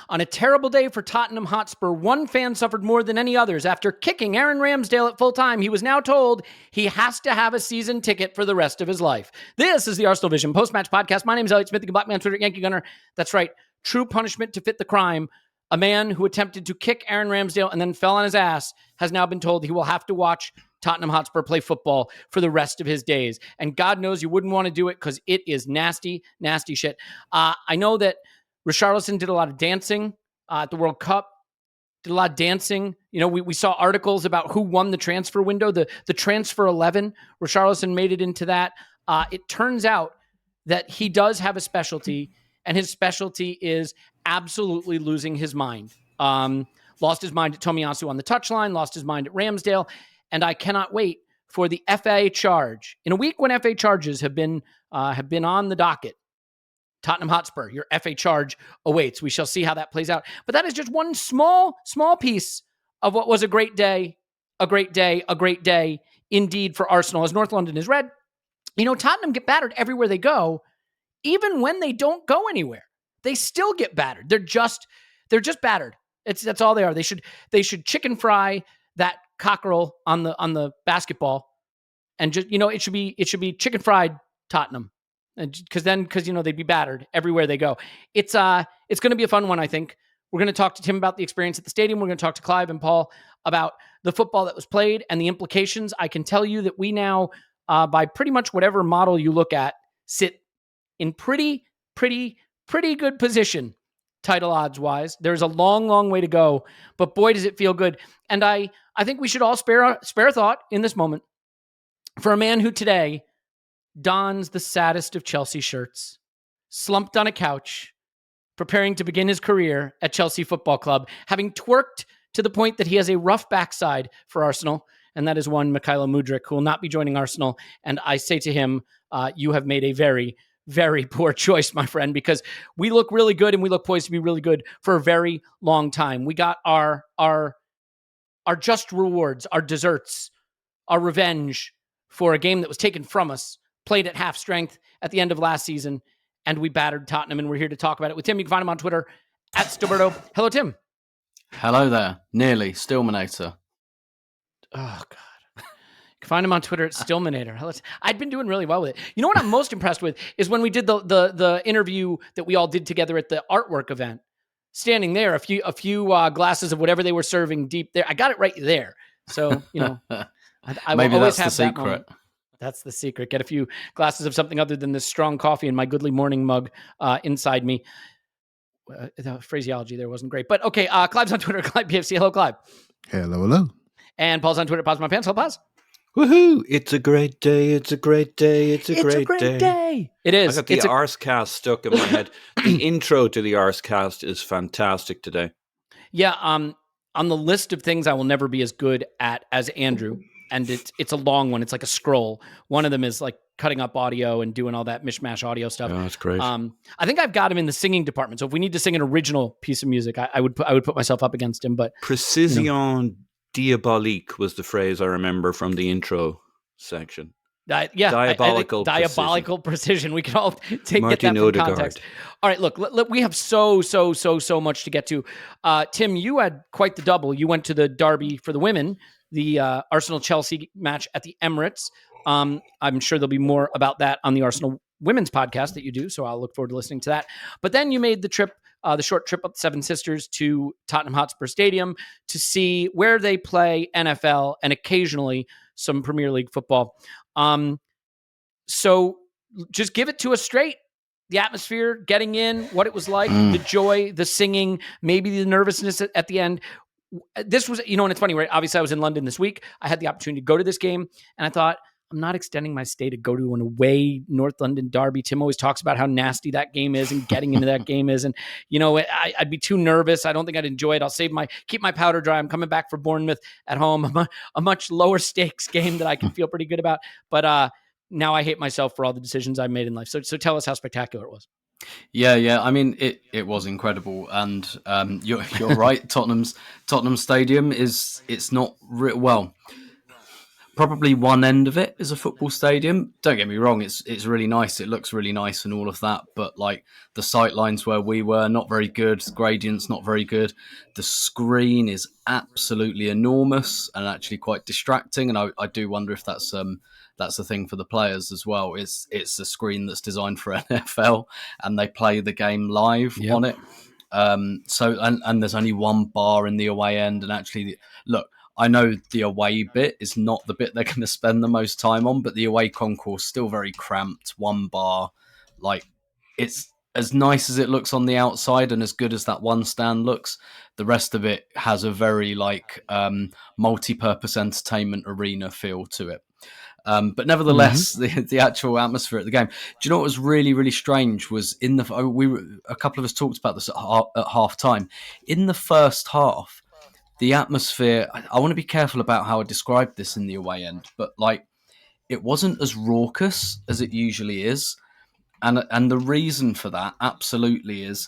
On a terrible day for Tottenham Hotspur, one fan suffered more than any others. After kicking Aaron Ramsdale at full time, he was now told he has to have a season ticket for the rest of his life. This is the ArsenalVision post-match podcast. My name is Elliot Smith, the Black Man Twitter Yankee Gunner. That's right. True punishment to fit the crime. A man who attempted to kick Aaron Ramsdale and then fell on his ass has now been told he will have to watch Tottenham Hotspur play football for the rest of his days. And God knows you wouldn't want to do it because it is nasty, nasty shit. I know that Richarlison did a lot of dancing at the World Cup, did a lot of dancing. You know, we saw articles about who won the transfer window, the transfer 11. Richarlison made it into that. It turns out that he does have a specialty, and his specialty is absolutely losing his mind. Lost his mind at Tomiyasu on the touchline, lost his mind at Ramsdale, and I cannot wait for the FA charge. In a week when FA charges have been on the docket, Tottenham Hotspur, your FA charge awaits. We shall see how that plays out. But that is just one small piece of what was a great day indeed for Arsenal. As North London is red, you know, Tottenham get battered everywhere they go. Even when they don't go anywhere, they still get battered. They're just battered. That's all they are. They should chicken fry that cockerel on the basketball, and just, you know, it should be chicken fried Tottenham. Because they'd be battered everywhere they go. It's going to be a fun one, I think. We're going to talk to Tim about the experience at the stadium. We're going to talk to Clive and Paul about the football that was played and the implications. I can tell you that we now, by pretty much whatever model you look at, sit in pretty good position, title odds wise. There's a long way to go, but boy, does it feel good. And I think we should all spare a thought in this moment for a man who today dons the saddest of Chelsea shirts, slumped on a couch, preparing to begin his career at Chelsea Football Club, having twerked to the point that he has a rough backside for Arsenal, and that is one Mykhailo Mudryk, who will not be joining Arsenal. And I say to him, you have made a very, very poor choice, my friend, because we look really good and we look poised to be really good for a very long time. We got our just rewards, our desserts, our revenge for a game that was taken from us, played at half strength at the end of last season, and we battered Tottenham, and we're here to talk about it with Tim. You can find him on Twitter at Stilberto. Hello, Tim. Hello there. Nearly. Stillmanator. Oh, God. You can find him on Twitter at Stillmanator. I'd been doing really well with it. You know what I'm most impressed with is when we did the interview that we all did together at the artwork event, standing there, a few glasses of whatever they were serving deep there. I got it right there. So, you know, I will always have that moment. That's the secret. Get a few glasses of something other than this strong coffee in my goodly morning mug inside me. The phraseology there wasn't great. But okay, Clive's on Twitter, Clive PFC. Hello, Clive. Hello. And Paul's on Twitter, Pause My Pants. Hello, Pause. Woohoo! It's a great day. It's a great day. It's a great day. It is. I got the Arsecast stuck in my head. The intro to the Arsecast is fantastic today. Yeah. On the list of things I will never be as good at as Andrew, and it's a long one. It's like a scroll. One of them is like cutting up audio and doing all that mishmash audio stuff. Oh, that's great. I think I've got him in the singing department. So if we need to sing an original piece of music, I would put myself up against him. But Precision diabolique was the phrase I remember from the intro section. Diabolical precision. We can all get that from context. All right, look, we have so much to get to. Tim, you had quite the double. You went to the derby for the women, the Arsenal-Chelsea match at the Emirates. I'm sure there'll be more about that on the Arsenal Women's podcast that you do, so I'll look forward to listening to that. But then you made the trip, the short trip up the Seven Sisters to Tottenham Hotspur Stadium to see where they play NFL and occasionally some Premier League football. So just give it to us straight. The atmosphere, getting in, what it was like, the joy, the singing, maybe the nervousness at the end. This was, and it's funny, right? Obviously, I was in London this week. I had the opportunity to go to this game, and I thought, I'm not extending my stay to go to an away North London derby. Tim always talks about how nasty that game is and getting into that game is. And, I'd be too nervous. I don't think I'd enjoy it. I'll keep my powder dry. I'm coming back for Bournemouth at home, a much lower stakes game that I can feel pretty good about. But now I hate myself for all the decisions I've made in life. So tell us how spectacular it was. Yeah. I mean, it was incredible, and you're right. Tottenham Stadium it's not well. probably one end of it is a football stadium. Don't get me wrong, it's really nice. It looks really nice and all of that. But like the sight lines where we were, not very good. The gradient's not very good. The screen is absolutely enormous and actually quite distracting. And I do wonder if that's a thing for the players as well. It's a screen that's designed for NFL and they play the game live on it. So there's only one bar in the away end, and actually, look, I know the away bit is not the bit they're going to spend the most time on, but the away concourse still very cramped. One bar, like it's as nice as it looks on the outside, and as good as that one stand looks. The rest of it has a very like multi-purpose entertainment arena feel to it. But nevertheless, the actual atmosphere at the game. Do you know what was really, really strange? Was a couple of us talked about this at half time. In the first half, the atmosphere. I want to be careful about how I describe this in the away end, but like it wasn't as raucous as it usually is, and the reason for that absolutely is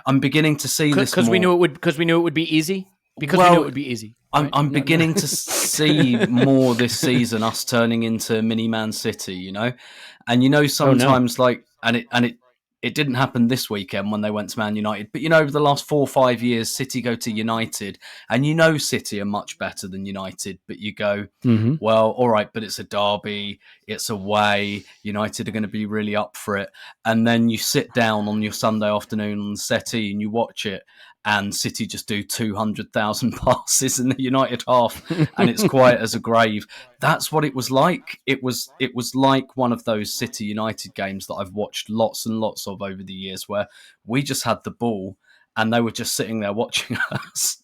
I'm beginning to see this because we knew it would be easy. Because we knew it would be easy. Right? I'm beginning to see more this season us turning into mini Man City, you know, and sometimes it didn't happen this weekend when they went to Man United, but over the last 4 or 5 years, City go to United, and City are much better than United, but you go, well, all right, but it's a derby, it's away, United are going to be really up for it, and then you sit down on your Sunday afternoon on the settee and you watch it, and City just do 200,000 passes in the United half, and it's quiet as a grave. That's what it was like. It was like one of those City United games that I've watched lots and lots of over the years, where we just had the ball and they were just sitting there watching us.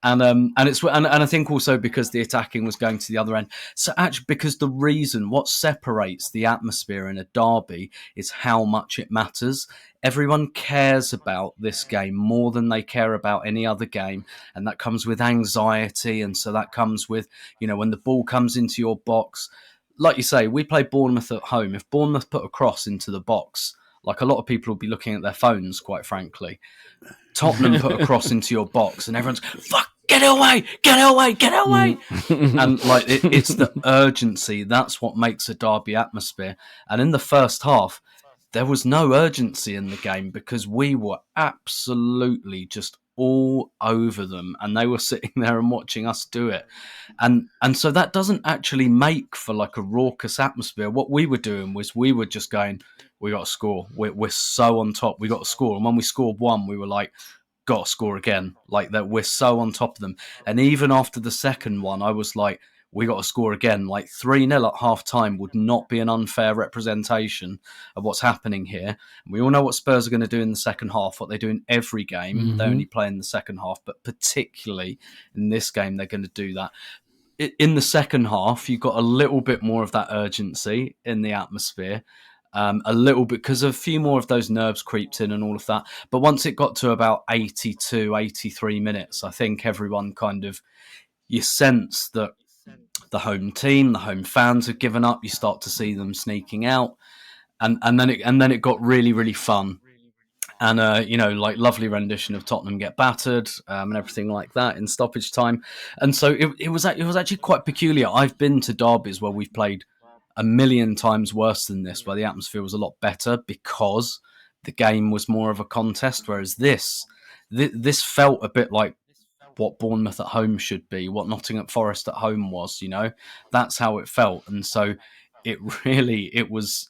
And I think also because the attacking was going to the other end. So actually, because the reason what separates the atmosphere in a derby is how much it matters. Everyone cares about this game more than they care about any other game, and that comes with anxiety. And so that comes with, when the ball comes into your box, like you say, we play Bournemouth at home. If Bournemouth put a cross into the box, like a lot of people will be looking at their phones, quite frankly. Tottenham put a cross into your box, and everyone's fuck. Get away! Get away! Get away! And like it's the urgency. That's what makes a derby atmosphere. And in the first half, there was no urgency in the game because we were absolutely just all over them, and they were sitting there and watching us do it. And so that doesn't actually make for like a raucous atmosphere. What we were doing was we were just going, we got to score. We're so on top. We got to score. And when we scored one, we were like, got to score again. Like that, we're so on top of them. And even after the second one, I was like, we got to score again. Like 3-0 at half time would not be an unfair representation of what's happening here. And we all know what Spurs are going to do in the second half, what they do in every game. They only play in the second half, but particularly in this game, they're going to do that. In the second half, you got a little bit more of that urgency in the atmosphere. A little bit, because a few more of those nerves creeped in and all of that. But once it got to about 82, 83 minutes, I think everyone kind of, you sense that the home team, the home fans have given up. You start to see them sneaking out. And then it got really, really fun. And, like lovely rendition of Tottenham get battered and everything like that in stoppage time. And so it was actually quite peculiar. I've been to derbies where we've played a million times worse than this, where the atmosphere was a lot better because the game was more of a contest, whereas this felt a bit like what Bournemouth at home should be, what Nottingham Forest at home was, that's how it felt. And so it was,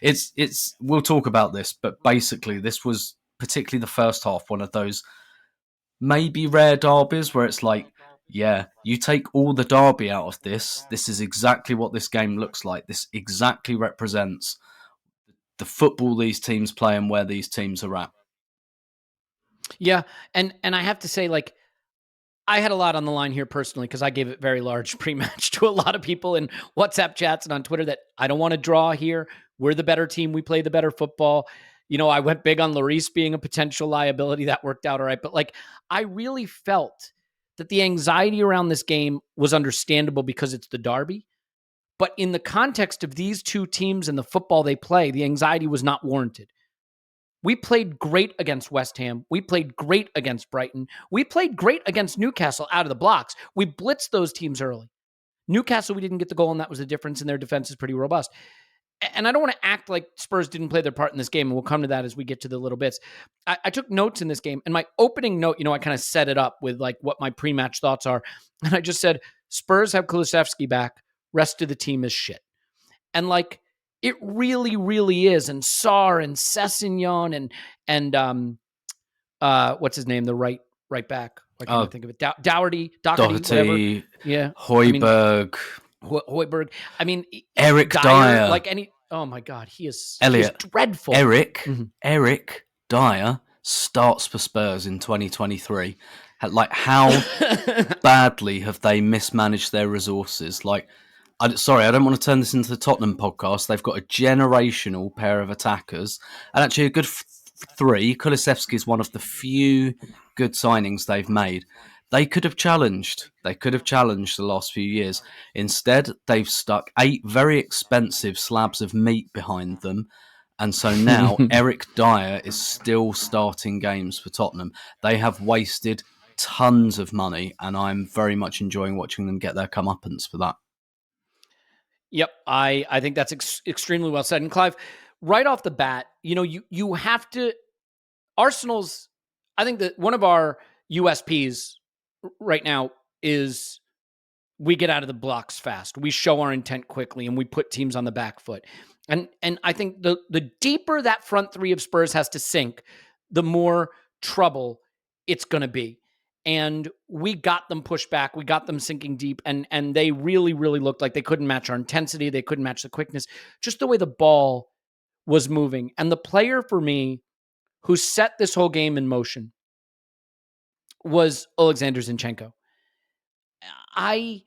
it's we'll talk about this, but basically this was particularly the first half, one of those maybe rare derbies where it's like, yeah, you take all the derby out of this. This is exactly what this game looks like. This exactly represents the football these teams play and where these teams are at. Yeah, and I have to say, like, I had a lot on the line here personally because I gave it very large pre-match to a lot of people in WhatsApp chats and on Twitter that I don't want to draw here. We're the better team. We play the better football. I went big on Lloris being a potential liability. That worked out all right. But, like, I really felt that the anxiety around this game was understandable because it's the derby. But in the context of these two teams and the football they play, the anxiety was not warranted. We played great against West Ham. We played great against Brighton. We played great against Newcastle out of the blocks. We blitzed those teams early. Newcastle, we didn't get the goal, and that was the difference, and their defense is pretty robust. And I don't want to act like Spurs didn't play their part in this game, and we'll come to that as we get to the little bits. I took notes in this game, and my opening note, I kind of set it up with like what my pre-match thoughts are. And I just said, Spurs have Kulusevski back. Rest of the team is shit. And like, it really, really is. And Sarr and Sessegnon and what's his name? The right back. I can't think of it. Doherty, whatever. Yeah. Hoiberg. Hoiberg. I mean, Eric Dyer. Oh my God, he's dreadful. Eric Dyer starts for Spurs in 2023. Like, how badly have they mismanaged their resources? Like, I don't want to turn this into the Tottenham podcast. They've got a generational pair of attackers, and actually a good three. Kulusevski is one of the few good signings they've made. They could have challenged. The last few years. Instead, they've stuck 8 very expensive slabs of meat behind them. And so now Eric Dyer is still starting games for Tottenham. They have wasted tons of money, and I'm very much enjoying watching them get their comeuppance for that. Yep, I think that's extremely well said. And Clive, right off the bat, you have to... Arsenal's... I think that one of our USPs right now is we get out of the blocks fast. We show our intent quickly, and we put teams on the back foot. And I think the deeper that front three of Spurs has to sink, the more trouble it's going to be. And we got them pushed back. We got them sinking deep. And they really, really looked like they couldn't match our intensity. They couldn't match the quickness. Just the way the ball was moving. And the player for me who set this whole game in motion was Alexander Zinchenko. I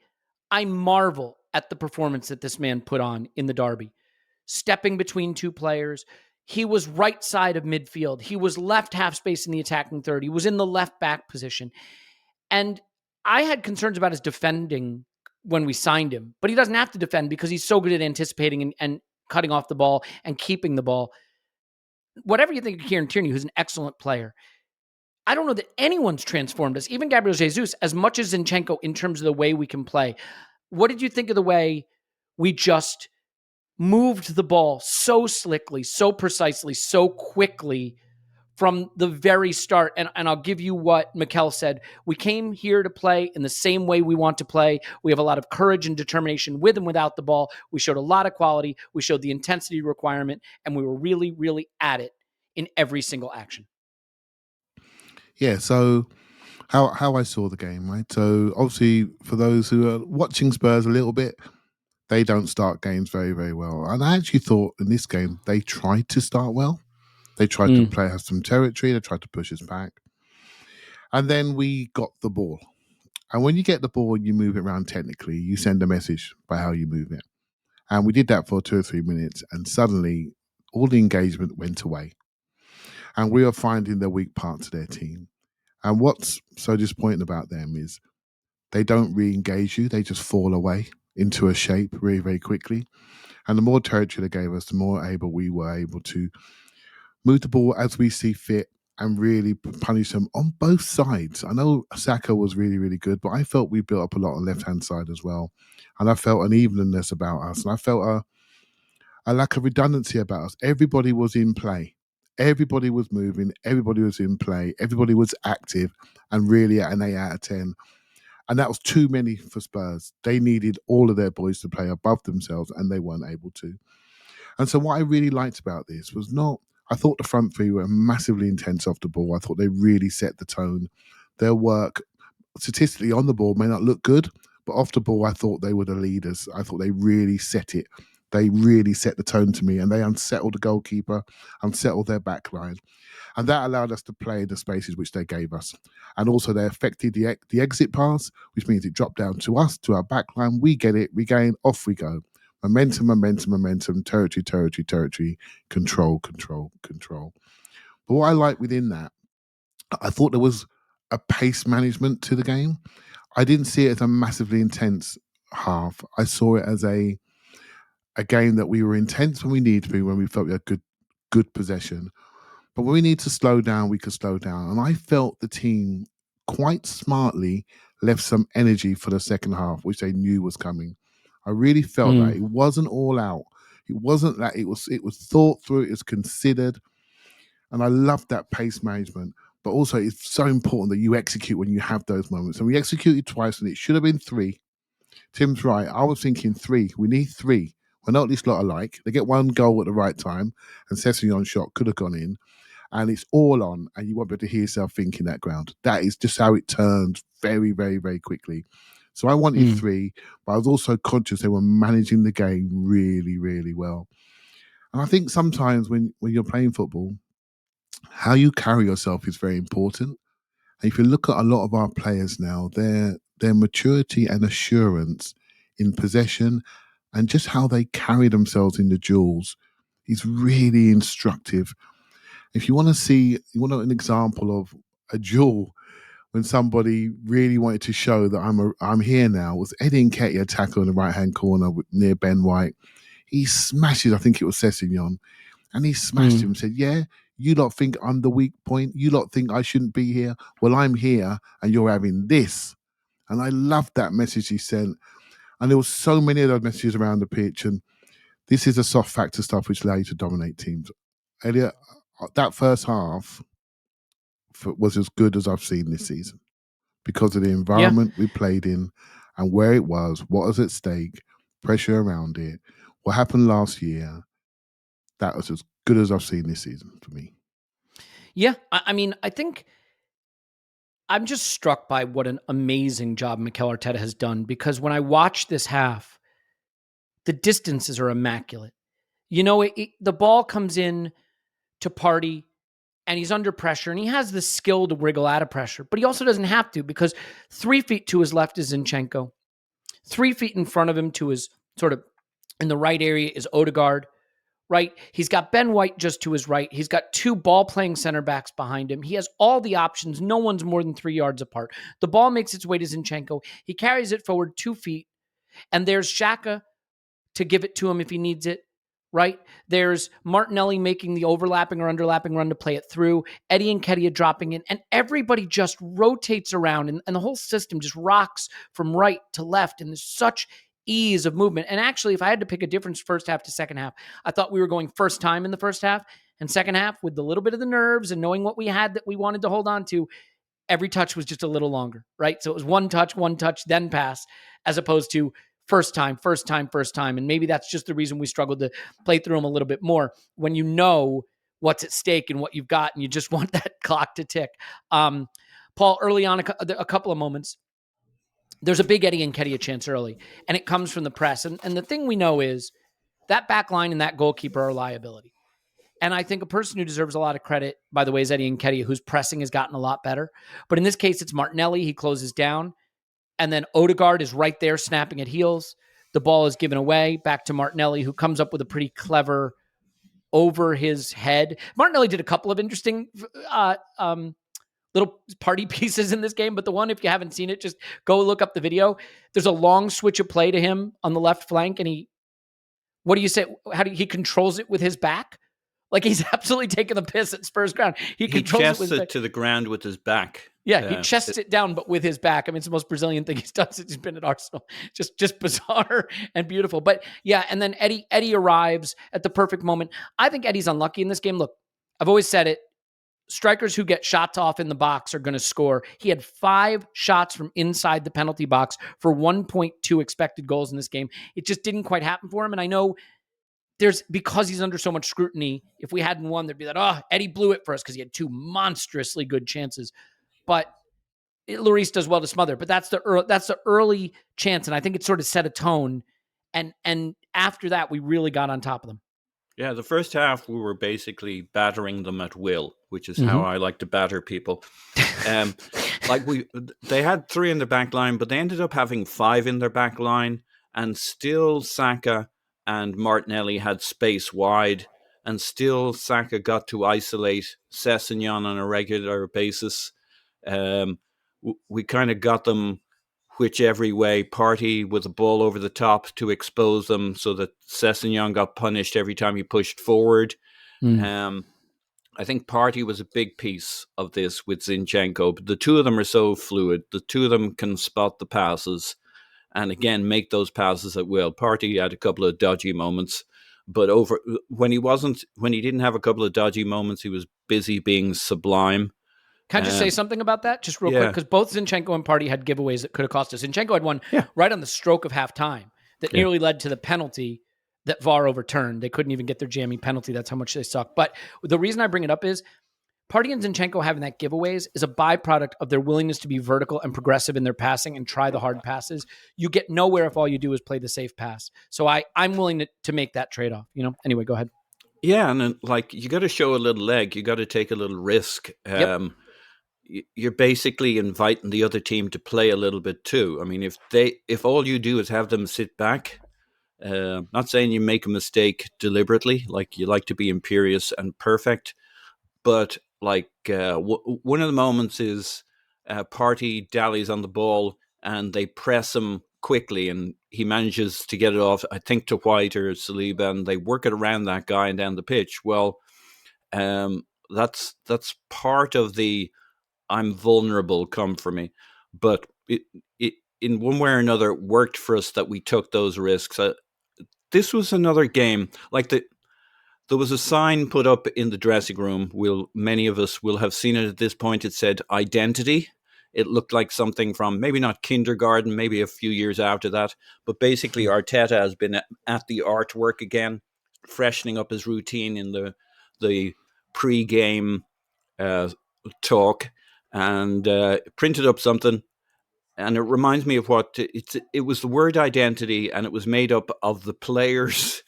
marvel at the performance that this man put on in the derby. Stepping between two players. He was right side of midfield. He was left half space in the attacking third. He was in the left back position. And I had concerns about his defending when we signed him, but he doesn't have to defend because he's so good at anticipating and cutting off the ball and keeping the ball. Whatever you think of Kieran Tierney, who's an excellent player, I don't know that anyone's transformed us, even Gabriel Jesus, as much as Zinchenko in terms of the way we can play. What did you think of the way we just moved the ball so slickly, so precisely, so quickly from the very start? And I'll give you what Mikel said. We came here to play in the same way we want to play. We have a lot of courage and determination with and without the ball. We showed a lot of quality. We showed the intensity requirement, and we were really, really at it in every single action. Yeah, so how I saw the game, right? So obviously for those who are watching Spurs a little bit, they don't start games very, very well. And I actually thought in this game, they tried to start well. They tried to have some territory. They tried to push us back. And then we got the ball. And when you get the ball and you move it around technically, you send a message by how you move it. And we did that for 2 or 3 minutes. And suddenly all the engagement went away. And we are finding the weak parts of their team. And what's so disappointing about them is they don't re-engage you. They just fall away into a shape very, very quickly. And the more territory they gave us, the more able we were able to move the ball as we see fit and really punish them on both sides. I know Saka was really, really good, but I felt we built up a lot on the left-hand side as well. And I felt an evenness about us. And I felt a lack of redundancy about us. Everybody was in play. Everybody was moving. Everybody was in play. Everybody was active and really at an 8 out of 10. And that was too many for Spurs. They needed all of their boys to play above themselves, and they weren't able to. And so what I really liked about this was I thought the front three were massively intense off the ball. I thought they really set the tone. Their work statistically on the ball may not look good, but off the ball, I thought they were the leaders. I thought they really set it. They really set the tone to me, and they unsettled the goalkeeper, unsettled their back line. And that allowed us to play the spaces which they gave us. And also they affected the exit pass, which means it dropped down to us, to our back line. We get it, we gain, off we go. Momentum, territory, control. But what I like within that, I thought there was a pace management to the game. I didn't see it as a massively intense half. I saw it as a game that we were intense when we needed to be, when we felt we had good possession. But when we need to slow down, we could slow down. And I felt the team quite smartly left some energy for the second half, which they knew was coming. I really felt that it wasn't all out. It wasn't that it was thought through, it was considered. And I love that pace management. But also it's so important that you execute when you have those moments. And we executed twice and it should have been 3. Tim's right. I was thinking 3. We need 3. We're not this lot alike. They get 1 goal at the right time and Sessegnon's shot could have gone in. And it's all on and you won't be able to hear yourself thinking that ground. That is just how it turns very, very, very quickly. So I wanted 3, but I was also conscious they were managing the game really, really well. And I think sometimes when you're playing football, how you carry yourself is very important. And if you look at a lot of our players now, their maturity and assurance in possession and just how they carry themselves in the duels is really instructive. If you want an example of a duel when somebody really wanted to show that I'm here now, was Eddie Nketiah tackle in the right-hand corner near Ben White. He smashes, I think it was Sessegnon, and he smashed him and said, yeah, you lot think I'm the weak point? You lot think I shouldn't be here? Well, I'm here and you're having this. And I loved that message he sent. And there was so many of those messages around the pitch. And this is the soft factor stuff which allow you to dominate teams. Elliot, that first half was as good as I've seen this season because of the environment we played in and where it was, what was at stake, pressure around it, what happened last year. That was as good as I've seen this season for me. Yeah, I mean, I think I'm just struck by what an amazing job Mikel Arteta has done because when I watch this half, the distances are immaculate. You know, the ball comes in to Partey and he's under pressure and he has the skill to wriggle out of pressure, but he also doesn't have to because 3 feet to his left is Zinchenko. 3 feet in front of him to his sort of in the right area is Odegaard. Right? He's got Ben White just to his right. He's got 2 ball-playing center backs behind him. He has all the options. No one's more than 3 yards apart. The ball makes its way to Zinchenko. He carries it forward 2 feet, and there's Xhaka to give it to him if he needs it, right? There's Martinelli making the overlapping or underlapping run to play it through, Eddie Nketiah dropping in, and everybody just rotates around, and the whole system just rocks from right to left, and there's such ease of movement. And actually, if I had to pick a difference first half to second half, I thought we were going first time in the first half and second half with the little bit of the nerves and knowing what we had that we wanted to hold on to. Every touch was just a little longer, right? So it was one touch, then pass, as opposed to first time. And maybe that's just the reason we struggled to play through them a little bit more when you know what's at stake and what you've got and you just want that clock to tick. Paul, early on, a couple of moments, there's a big Eddie Nketiah chance early, and it comes from the press. And the thing we know is that back line and that goalkeeper are a liability. And I think a person who deserves a lot of credit, by the way, is Eddie Nketiah, whose pressing has gotten a lot better. But in this case, it's Martinelli. He closes down. And then Odegaard is right there snapping at heels. The ball is given away back to Martinelli, who comes up with a pretty clever over his head. Martinelli did a couple of interesting little party pieces in this game, but the one, if you haven't seen it, just go look up the video. There's a long switch of play to him on the left flank, and he controls it with his back? Like he's absolutely taking the piss at Spurs ground. He controls chests it with his it to the ground with his back. Yeah, he chests it down, but with his back. I mean, it's the most Brazilian thing he's done since he's been at Arsenal. Just bizarre and beautiful. But yeah, and then Eddie arrives at the perfect moment. I think Eddie's unlucky in this game. Look, I've always said it. Strikers who get shots off in the box are going to score. He had 5 shots from inside the penalty box for 1.2 expected goals in this game. It just didn't quite happen for him. And I know because he's under so much scrutiny, if we hadn't won, there'd be that, Eddie blew it for us because he had 2 monstrously good chances. But Lloris does well to smother. But that's the early chance. And I think it sort of set a tone. And after that, we really got on top of them. Yeah, the first half, we were basically battering them at will, which is how I like to batter people. They had 3 in the back line, but they ended up having 5 in their back line, and still Saka and Martinelli had space wide, and still Saka got to isolate Sessegnon on a regular basis. We kind of got them whichever way, Partey with the ball over the top to expose them so that Sessegnon got punished every time he pushed forward. I think Partey was a big piece of this with Zinchenko. But the two of them are so fluid. The two of them can spot the passes and, again, make those passes at will. Partey had a couple of dodgy moments, but when he didn't have a couple of dodgy moments, he was busy being sublime. Can I just say something about that just real quick? Because both Zinchenko and Partey had giveaways that could have cost us. Zinchenko had one right on the stroke of halftime that nearly led to the penalty that VAR overturned. They couldn't even get their jammy penalty. That's how much they suck. But the reason I bring it up is Partey and Zinchenko having that giveaways is a byproduct of their willingness to be vertical and progressive in their passing and try the hard passes. You get nowhere if all you do is play the safe pass. So I'm willing to make that trade-off. Anyway, go ahead. Yeah, and you got to show a little leg. You got to take a little risk. You're basically inviting the other team to play a little bit too. I mean, if all you do is have them sit back, not saying you make a mistake deliberately, like you like to be imperious and perfect, but one of the moments is Partey dallies on the ball and they press him quickly and he manages to get it off, I think, to White or Saliba, and they work it around that guy and down the pitch. Well, that's part of the I'm vulnerable, come for me. But it in one way or another worked for us that we took those risks. This was another game there was a sign put up in the dressing room. Many of us will have seen it at this point. It said identity. It looked like something from maybe not kindergarten, maybe a few years after that. But basically, Arteta has been at the artwork again, freshening up his routine in the pre-game talk, and printed up something. And it reminds me of it was the word identity, and it was made up of the players,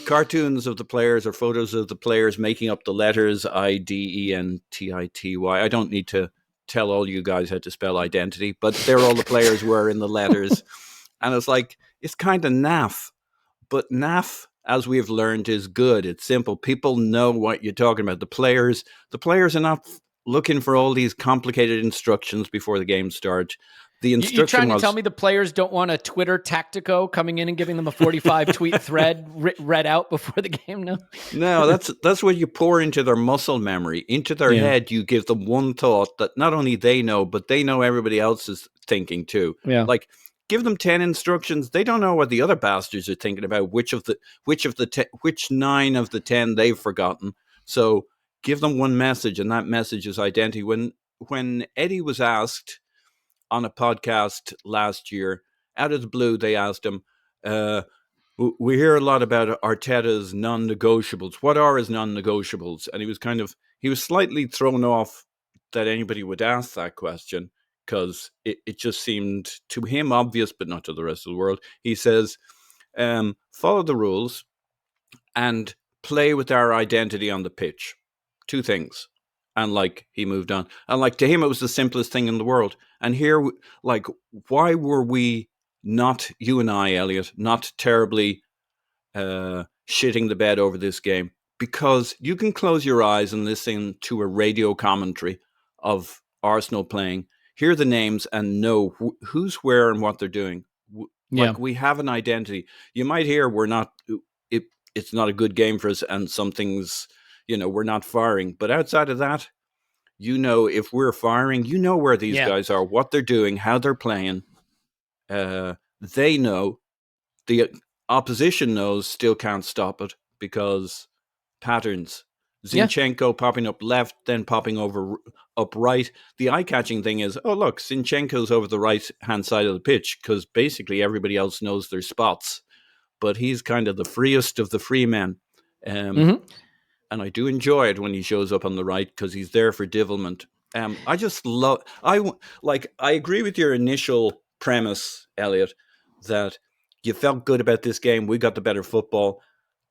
cartoons of the players or photos of the players making up the letters IDENTITY. I don't need to tell all you guys how to spell identity, but there all the players were in the letters. And it's kind of naff, but naff, as we've learned, is good. It's simple. People know what you're talking about. The players are not looking for all these complicated instructions before the game starts. The instruction You're trying to tell me the players don't want a Twitter tactico coming in and giving them a 45 tweet thread read out before the game? No, that's what you pour into their muscle memory. Into their head, you give them one thought that not only they know, but they know everybody else is thinking too. Yeah. Give them 10 instructions. They don't know what the other bastards are thinking about, which 9 of the 10 they've forgotten. So give them one message, and that message is identity. When Eddie was asked on a podcast last year, out of the blue, they asked him, we hear a lot about Arteta's non-negotiables. What are his non-negotiables? And he was slightly thrown off that anybody would ask that question, because it just seemed to him obvious, but not to the rest of the world. He says, follow the rules and play with our identity on the pitch. 2 things. And he moved on. And to him, it was the simplest thing in the world. And here, why were we not, you and I, Elliot, not terribly shitting the bed over this game? Because you can close your eyes and listen to a radio commentary of Arsenal playing, hear the names and know who's where and what they're doing. We have an identity. You might hear it's not a good game for us and some things, we're not firing. But outside of that, if we're firing, where these guys are, what they're doing, how they're playing. They know, the opposition knows, still can't stop it because patterns. Zinchenko popping up left, then popping up right. The eye-catching thing is, oh, look, Zinchenko's over the right-hand side of the pitch because basically everybody else knows their spots. But he's kind of the freest of the free men. And I do enjoy it when he shows up on the right because he's there for devilment. I just love... I agree with your initial premise, Elliot, that you felt good about this game. We got the better football.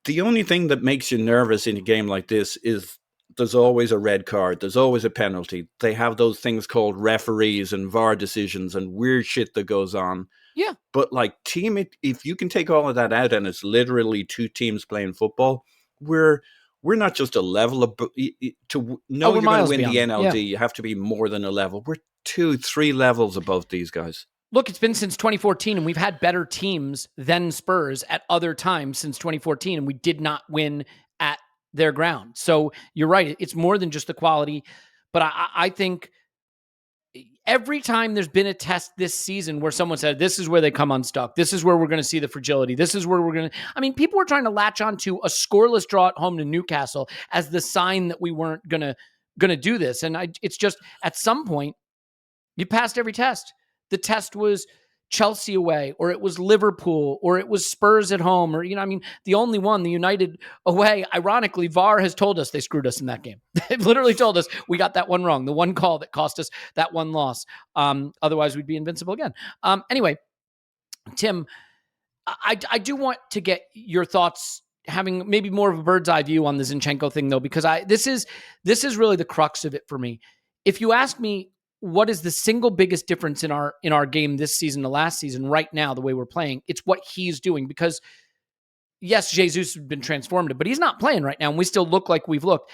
The only thing that makes you nervous in a game like this is there's always a red card. There's always a penalty. They have those things called referees and VAR decisions and weird shit that goes on. Yeah. But if you can take all of that out and it's literally 2 teams playing football, we're not just a level of you're going to win the NLD. You have to be more than a level. We're 2-3 levels above these guys. Look, it's been since 2014, and we've had better teams than Spurs at other times since 2014, and we did not win at their ground. So you're right. It's more than just the quality, but I think every time there's been a test this season where someone said, this is where they come unstuck, this is where we're going to see the fragility, this is where we're going to, I mean, people were trying to latch onto a scoreless draw at home to Newcastle as the sign that we weren't going to do this. And it's just, at some point, you passed every test. The test was Chelsea away, or it was Liverpool, or it was Spurs at home, or, the only one, the United away, ironically, VAR has told us they screwed us in that game. They've literally told us we got that one wrong, the one call that cost us that one loss. Otherwise, we'd be invincible again. Anyway, Tim, I do want to get your thoughts, having maybe more of a bird's eye view on the Zinchenko thing, though, because this is really the crux of it for me. If you ask me, what is the single biggest difference in our game this season to last season right now, the way we're playing, it's what he's doing. Because yes, Jesus has been transformative, but he's not playing right now, and we still look like we've looked.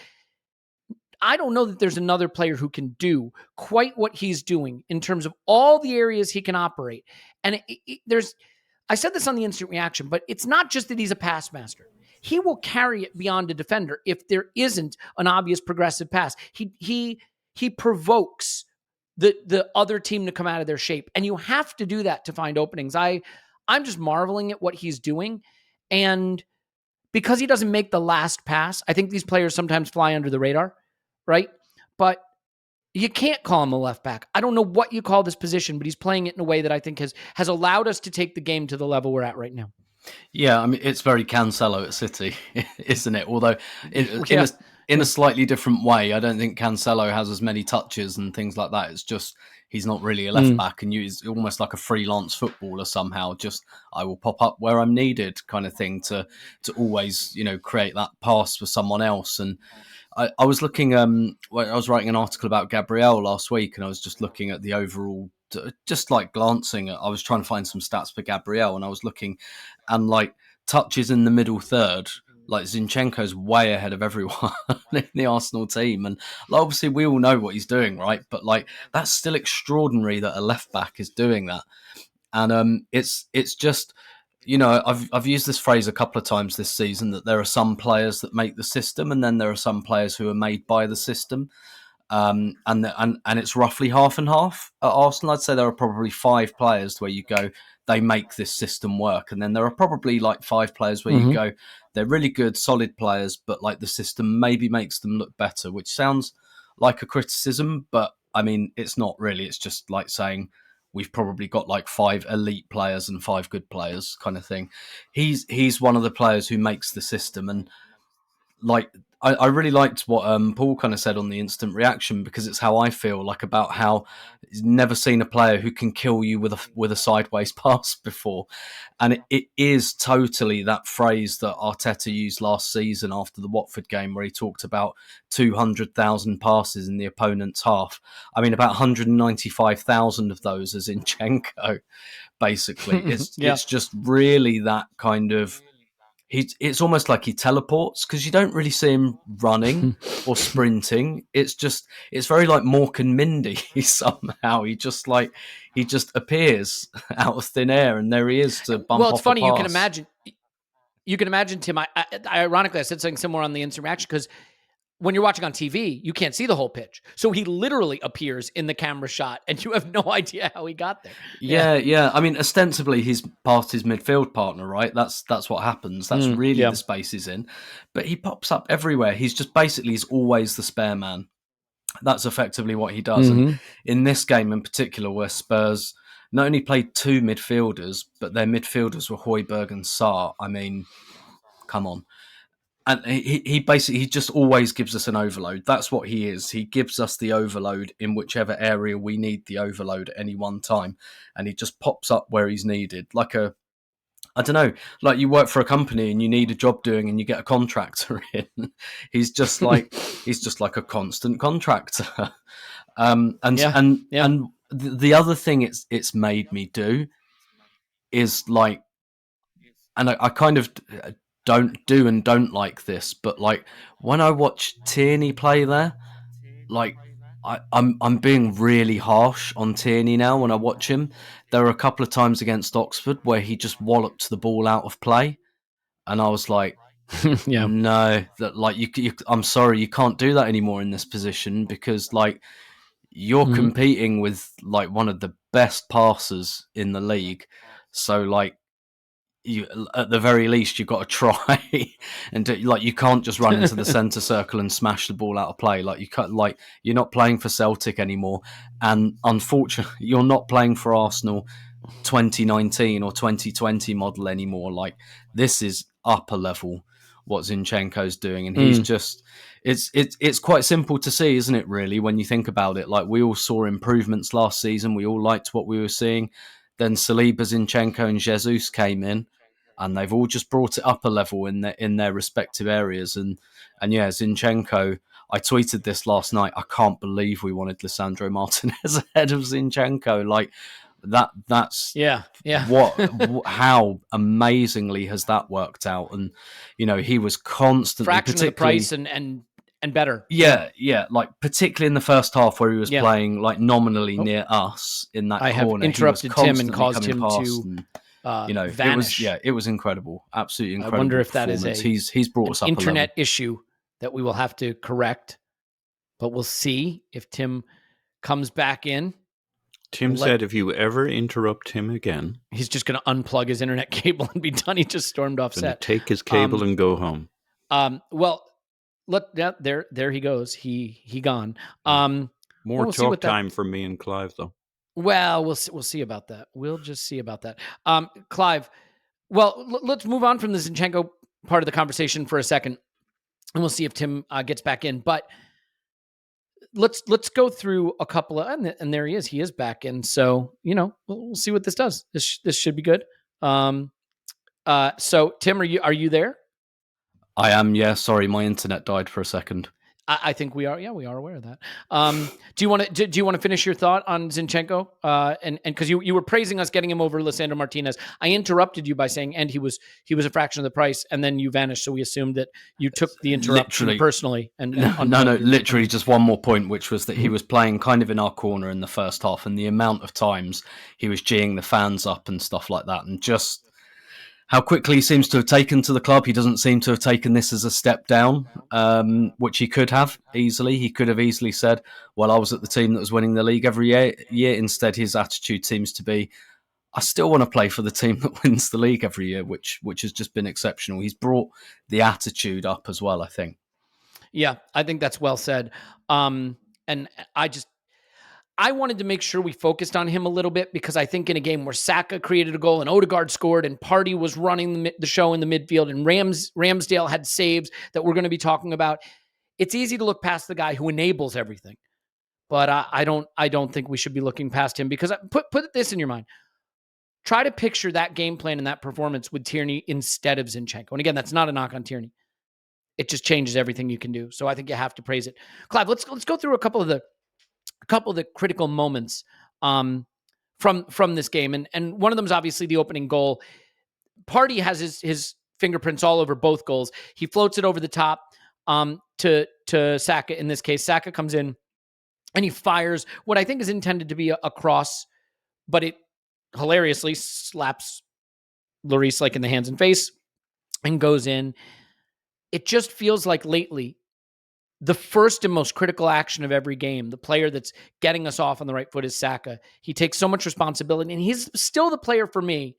I don't know that there's another player who can do quite what he's doing in terms of all the areas he can operate. And I said this on the instant reaction, but it's not just that he's a pass master. He will carry it beyond a defender if there isn't an obvious progressive pass. He provokes the other team to come out of their shape. And you have to do that to find openings. I'm just marveling at what he's doing. And because he doesn't make the last pass, I think these players sometimes fly under the radar, right? But you can't call him a left back. I don't know what you call this position, but he's playing it in a way that I think has allowed us to take the game to the level we're at right now. Yeah, I mean, it's very Cancelo at City, isn't it? Although in a slightly different way. I don't think Cancelo has as many touches and things like that. It's just he's not really a left back, and he's almost like a freelance footballer somehow. Just I will pop up where I'm needed, kind of thing, to always create that pass for someone else. And I was looking. I was writing an article about Gabriel last week, and I was just looking at the overall, just like glancing at. I was trying to find some stats for Gabriel, and I was looking, and like touches in the middle third. Like Zinchenko's way ahead of everyone in the Arsenal team. And obviously we all know what he's doing, right? But like that's still extraordinary that a left back is doing that. And it's just, I've used this phrase a couple of times this season, that there are some players that make the system, and then there are some players who are made by the system. And it's roughly half and half at Arsenal. I'd say there are probably 5 players where you go, they make this system work. And then there are probably like 5 players where you go, they're really good, solid players, but like the system maybe makes them look better, which sounds like a criticism, but I mean, it's not really. It's just like saying we've probably got like 5 elite players and 5 good players kind of thing. He's one of the players who makes the system. And like, I really liked what Paul kind of said on the instant reaction, because it's how I feel, like about how he's never seen a player who can kill you with a sideways pass before. And it is totally that phrase that Arteta used last season after the Watford game, where he talked about 200,000 passes in the opponent's half. I mean, about 195,000 of those are Zinchenko, basically. It's just really that kind of... It's almost like he teleports, because you don't really see him running or sprinting. It's very like Mork and Mindy somehow. He just appears out of thin air, and there he is to bump off. Well, it's funny. A pass. You can imagine, Tim. Ironically, I said something similar on the instant reaction, because when you're watching on TV, you can't see the whole pitch. So he literally appears in the camera shot, and you have no idea how he got there. Yeah. I mean, ostensibly, he's past his midfield partner, right? That's what happens. That's really the space he's in. But he pops up everywhere. He's always the spare man. That's effectively what he does. And in this game in particular, where Spurs not only played 2 midfielders, but their midfielders were Højbjerg and Sarr. I mean, come on. And he just always gives us an overload. That's what he is. He gives us the overload in whichever area we need the overload at any one time. And he just pops up where he's needed. Like I don't know, like you work for a company and you need a job doing and you get a contractor in. He's just like a constant contractor. And the other thing it's made me do is like, and I kind of don't like this, but like when I watch Tierney play there, like I'm being really harsh on Tierney now when I watch him. There were a couple of times against Oxford where he just walloped the ball out of play, and I was like, Yeah. No, that like you, I'm sorry, you can't do that anymore in this position because like you're competing with like one of the best passers in the league. So like you, at the very least, you've got to try and do, like you can't just run into the centre circle and smash the ball out of play. Like you can't, like you're not playing for Celtic anymore, and unfortunately, you're not playing for Arsenal 2019 or 2020 model anymore. Like this is upper level what Zinchenko's doing, and he's just it's quite simple to see, isn't it, really, when you think about it. Like we all saw improvements last season, we all liked what we were seeing, then Saliba, Zinchenko and Jesus came in and they've all just brought it up a level in their respective areas. And yeah, Zinchenko, I tweeted this last night, I can't believe we wanted Lisandro Martinez ahead of Zinchenko. Like that's how amazingly has that worked out. And he was constantly fraction of the price and better. Yeah, like particularly in the first half where he was playing like nominally near us in that corner. I have interrupted Tim and caused him to vanish. It was incredible, absolutely incredible. I wonder if that is he's brought us up internet issue that we will have to correct, but we'll see if Tim comes back in. Tim said if you ever interrupt him again, he's just going to unplug his internet cable and be done. He just stormed off set. Take his cable and go home. Well, look, there he goes. He gone. More talk time for me and Clive, though. Well, we'll see about that. We'll just see about that. Clive, well, let's move on from the Zinchenko part of the conversation for a second, and we'll see if Tim gets back in. But let's go through a couple of, and there he is. He is back in. So we'll see what this does. This should be good. So Tim, are you there? I am. Yeah. Sorry, my internet died for a second. I think we are. Yeah, we are aware of that. Do you want to finish your thought on Zinchenko? And because you were praising us getting him over Lisandro Martinez, I interrupted you by saying, and he was a fraction of the price, and then you vanished. So we assumed that you took the interruption personally. And no, literally just one more point, which was that he was playing kind of in our corner in the first half, and the amount of times he was geeing the fans up and stuff like that, and just how quickly he seems to have taken to the club. He doesn't seem to have taken this as a step down, which he could have easily. He could have easily said, well, I was at the team that was winning the league every year. Instead, his attitude seems to be, I still want to play for the team that wins the league every year, which has just been exceptional. He's brought the attitude up as well, I think. Yeah, I think that's well said. And I wanted to make sure we focused on him a little bit because I think in a game where Saka created a goal and Odegaard scored and Partey was running the show in the midfield and Ramsdale had saves that we're going to be talking about, it's easy to look past the guy who enables everything. But I don't think we should be looking past him because put this in your mind. Try to picture that game plan and that performance with Tierney instead of Zinchenko. And again, that's not a knock on Tierney. It just changes everything you can do. So I think you have to praise it. Clive, let's go through a couple of the critical moments from this game. And one of them is obviously the opening goal. Partey has his fingerprints all over both goals. He floats it over the top to Saka in this case. Saka comes in and he fires what I think is intended to be a cross, but it hilariously slaps Lloris like in the hands and face and goes in. It just feels like lately the first and most critical action of every game, the player that's getting us off on the right foot is Saka. He takes so much responsibility, and he's still the player for me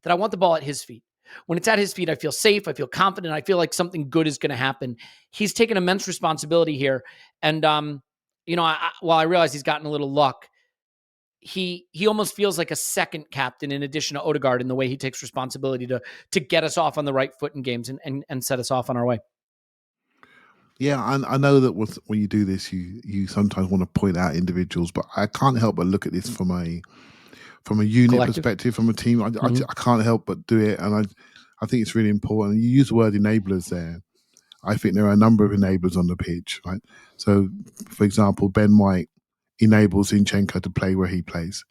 that I want the ball at his feet. When it's at his feet, I feel safe, I feel confident, I feel like something good is going to happen. He's taken immense responsibility here, and while I realize he's gotten a little luck, he almost feels like a second captain in addition to Odegaard in the way he takes responsibility to get us off on the right foot in games and set us off on our way. Yeah, I know that when you do this, you sometimes want to point out individuals, but I can't help but look at this from a unit Collective perspective, from a team. I can't help but do it, and I think it's really important. You use the word enablers there. I think there are a number of enablers on the pitch, right? So, for example, Ben White enables Zinchenko to play where he plays.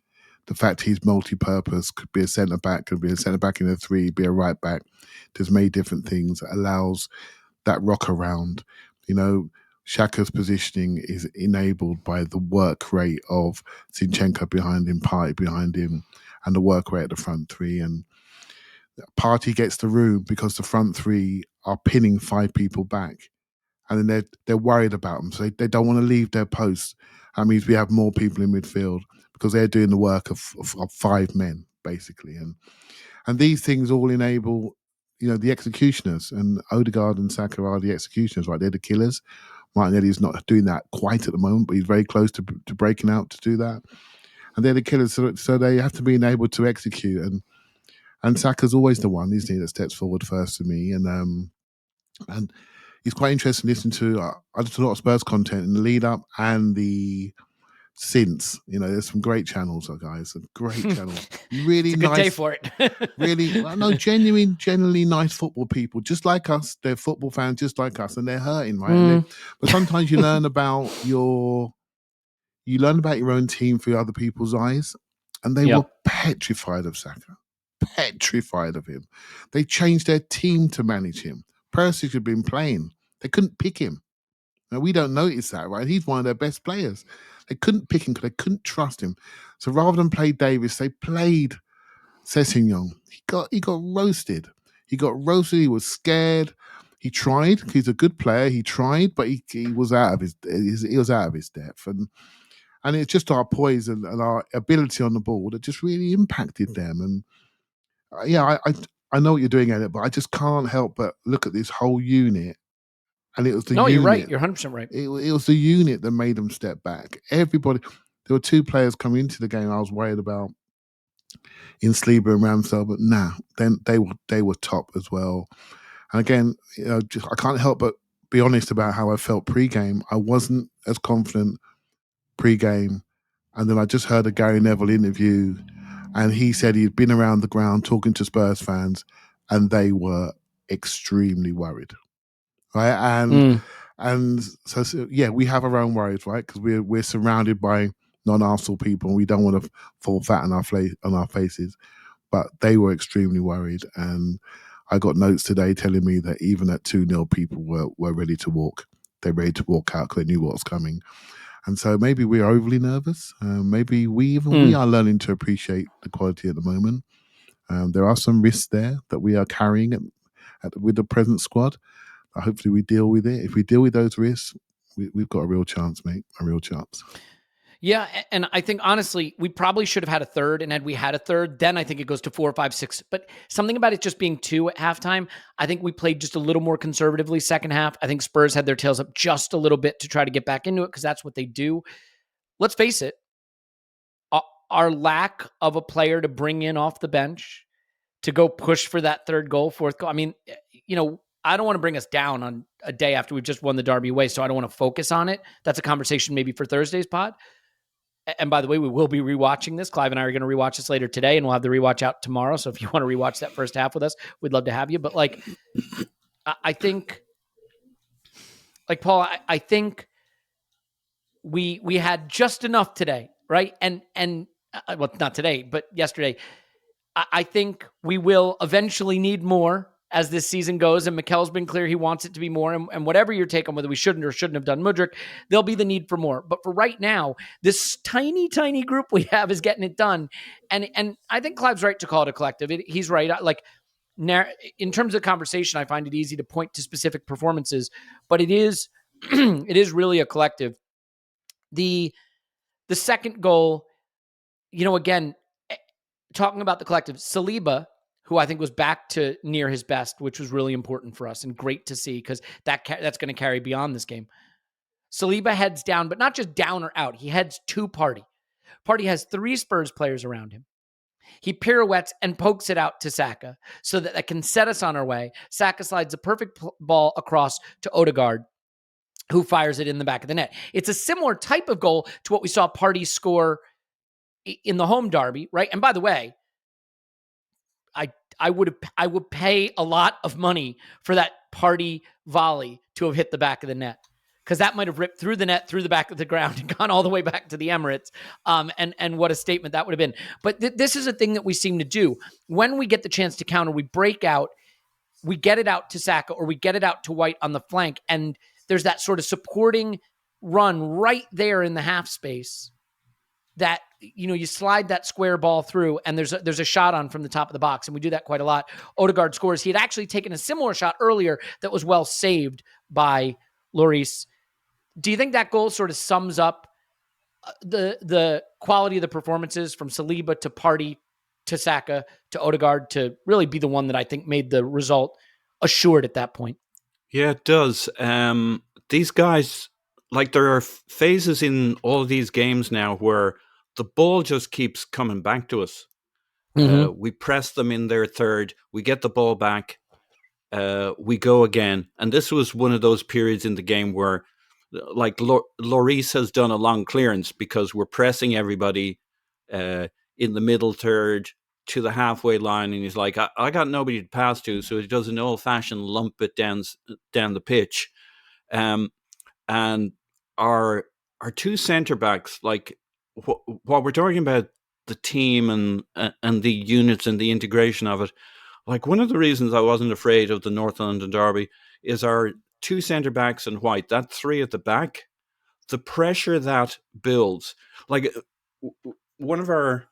The fact he's multi-purpose, could be a centre-back, could be a centre-back in a three, be a right-back. There's many different things that allows that rock around. Xhaka's positioning is enabled by the work rate of Zinchenko behind him, Partey behind him, and the work rate at the front three. And Partey gets the room because the front three are pinning 5 people back, and then they're worried about them, so they don't want to leave their posts. That means we have more people in midfield because they're doing the work of 5 men basically, and these things all enable, the executioners, and Odegaard and Saka are the executioners, right? They're the killers. Martinelli's not doing that quite at the moment, but he's very close to breaking out to do that. And they're the killers, so they have to be enabled to execute. And Saka's always the one, isn't he, that steps forward first for me. And it's quite interesting listening to. I did a lot of Spurs content in the lead up and the since. There's some great channels, guys. Some great channels. Really it's a good nice day for it. really, no, genuinely nice football people, just like us. They're football fans, just like us, and they're hurting, right? But sometimes you learn about your own team through other people's eyes, and they were petrified of Saka, petrified of him. They changed their team to manage him. Perisic had been playing; they couldn't pick him. Now we don't notice that, right? He's one of their best players. They couldn't pick him because they couldn't trust him. So rather than play Davis, they played Sessegnon. He got roasted. He was scared. He tried. He's a good player. He tried, but he was out of his depth, and it's just our poise and our ability on the ball that just really impacted them. And I know what you're doing, Elliot, but I just can't help but look at this whole unit. And it was the unit. You're right. You're 100% right. It was the unit that made them step back. Everybody. There were 2 players coming into the game I was worried about, in Saliba and Ramsdale, but then they were top as well. And again, I can't help but be honest about how I felt pre-game. I wasn't as confident pre-game, and then I just heard a Gary Neville interview, and he said he'd been around the ground talking to Spurs fans, and they were extremely worried, right? And so yeah, we have our own worries, right? Because we're surrounded by non-Arsenal people, and we don't want to fall fat on our faces. But they were extremely worried, and I got notes today telling me that even at 2-0, people were ready to walk. They're ready to walk out because they knew what was coming. And so maybe we're overly nervous. Maybe we are learning to appreciate the quality at the moment. There are some risks there that we are carrying with the present squad. Hopefully we deal with it. If we deal with those risks, we've got a real chance, mate. A real chance. Yeah, and I think, honestly, we probably should have had a third, and had we had a third, then I think it goes to 4, 5, 6. But something about it just being 2 at halftime, I think we played just a little more conservatively second half. I think Spurs had their tails up just a little bit to try to get back into it, because that's what they do. Let's face it, our lack of a player to bring in off the bench to go push for that third goal, fourth goal. I mean, I don't want to bring us down on a day after we've just won the Derby away, so I don't want to focus on it. That's a conversation maybe for Thursday's pod. And by the way, we will be rewatching this. Clive and I are going to rewatch this later today, and we'll have the rewatch out tomorrow. So if you want to rewatch that first half with us, we'd love to have you. But I think, Paul, I think we had just enough today, right? And well, not today, but yesterday. I think we will eventually need more as this season goes, and Mikel's been clear he wants it to be more, and whatever your take on whether we shouldn't or shouldn't have done Mudryk, there'll be the need for more. But for right now, this tiny, tiny group we have is getting it done. And I think Clive's right to call it a collective. He's right. In terms of conversation, I find it easy to point to specific performances, but it is it is really a collective. The second goal, again, talking about the collective, Saliba, who I think was back to near his best, which was really important for us and great to see, because that's going to carry beyond this game. Saliba heads down, but not just down or out. He heads to Partey. Partey has 3 Spurs players around him. He pirouettes and pokes it out to Saka so that can set us on our way. Saka slides a perfect ball across to Odegaard, who fires it in the back of the net. It's a similar type of goal to what we saw Partey score in the home derby, right? And by the way, I would pay a lot of money for that Partey volley to have hit the back of the net, because that might have ripped through the net, through the back of the ground, and gone all the way back to the Emirates. And what a statement that would have been. But this is a thing that we seem to do. When we get the chance to counter, we break out, we get it out to Saka, or we get it out to White on the flank, and there's that sort of supporting run right there in the half space. that, you slide that square ball through and there's a shot on from the top of the box. And we do that quite a lot. Odegaard scores. He had actually taken a similar shot earlier that was well saved by Lloris. Do you think that goal sort of sums up the quality of the performances from Saliba to Partey to Saka to Odegaard to really be the one that I think made the result assured at that point? Yeah, it does. These guys, like, there are phases in all of these games now where the ball just keeps coming back to us. We press them in their third, we get the ball back, we go again. And this was one of those periods in the game where, like, Lloris has done a long clearance because we're pressing everybody in the middle third to the halfway line, and he's like, I got nobody to pass to, so he does an old-fashioned lump it down the pitch. And our two centre-backs, like, while we're talking about the team and the units and the integration of it, like, one of the reasons I wasn't afraid of the North London derby is our two centre-backs and White, that three at the back, the pressure that builds. Like, one of our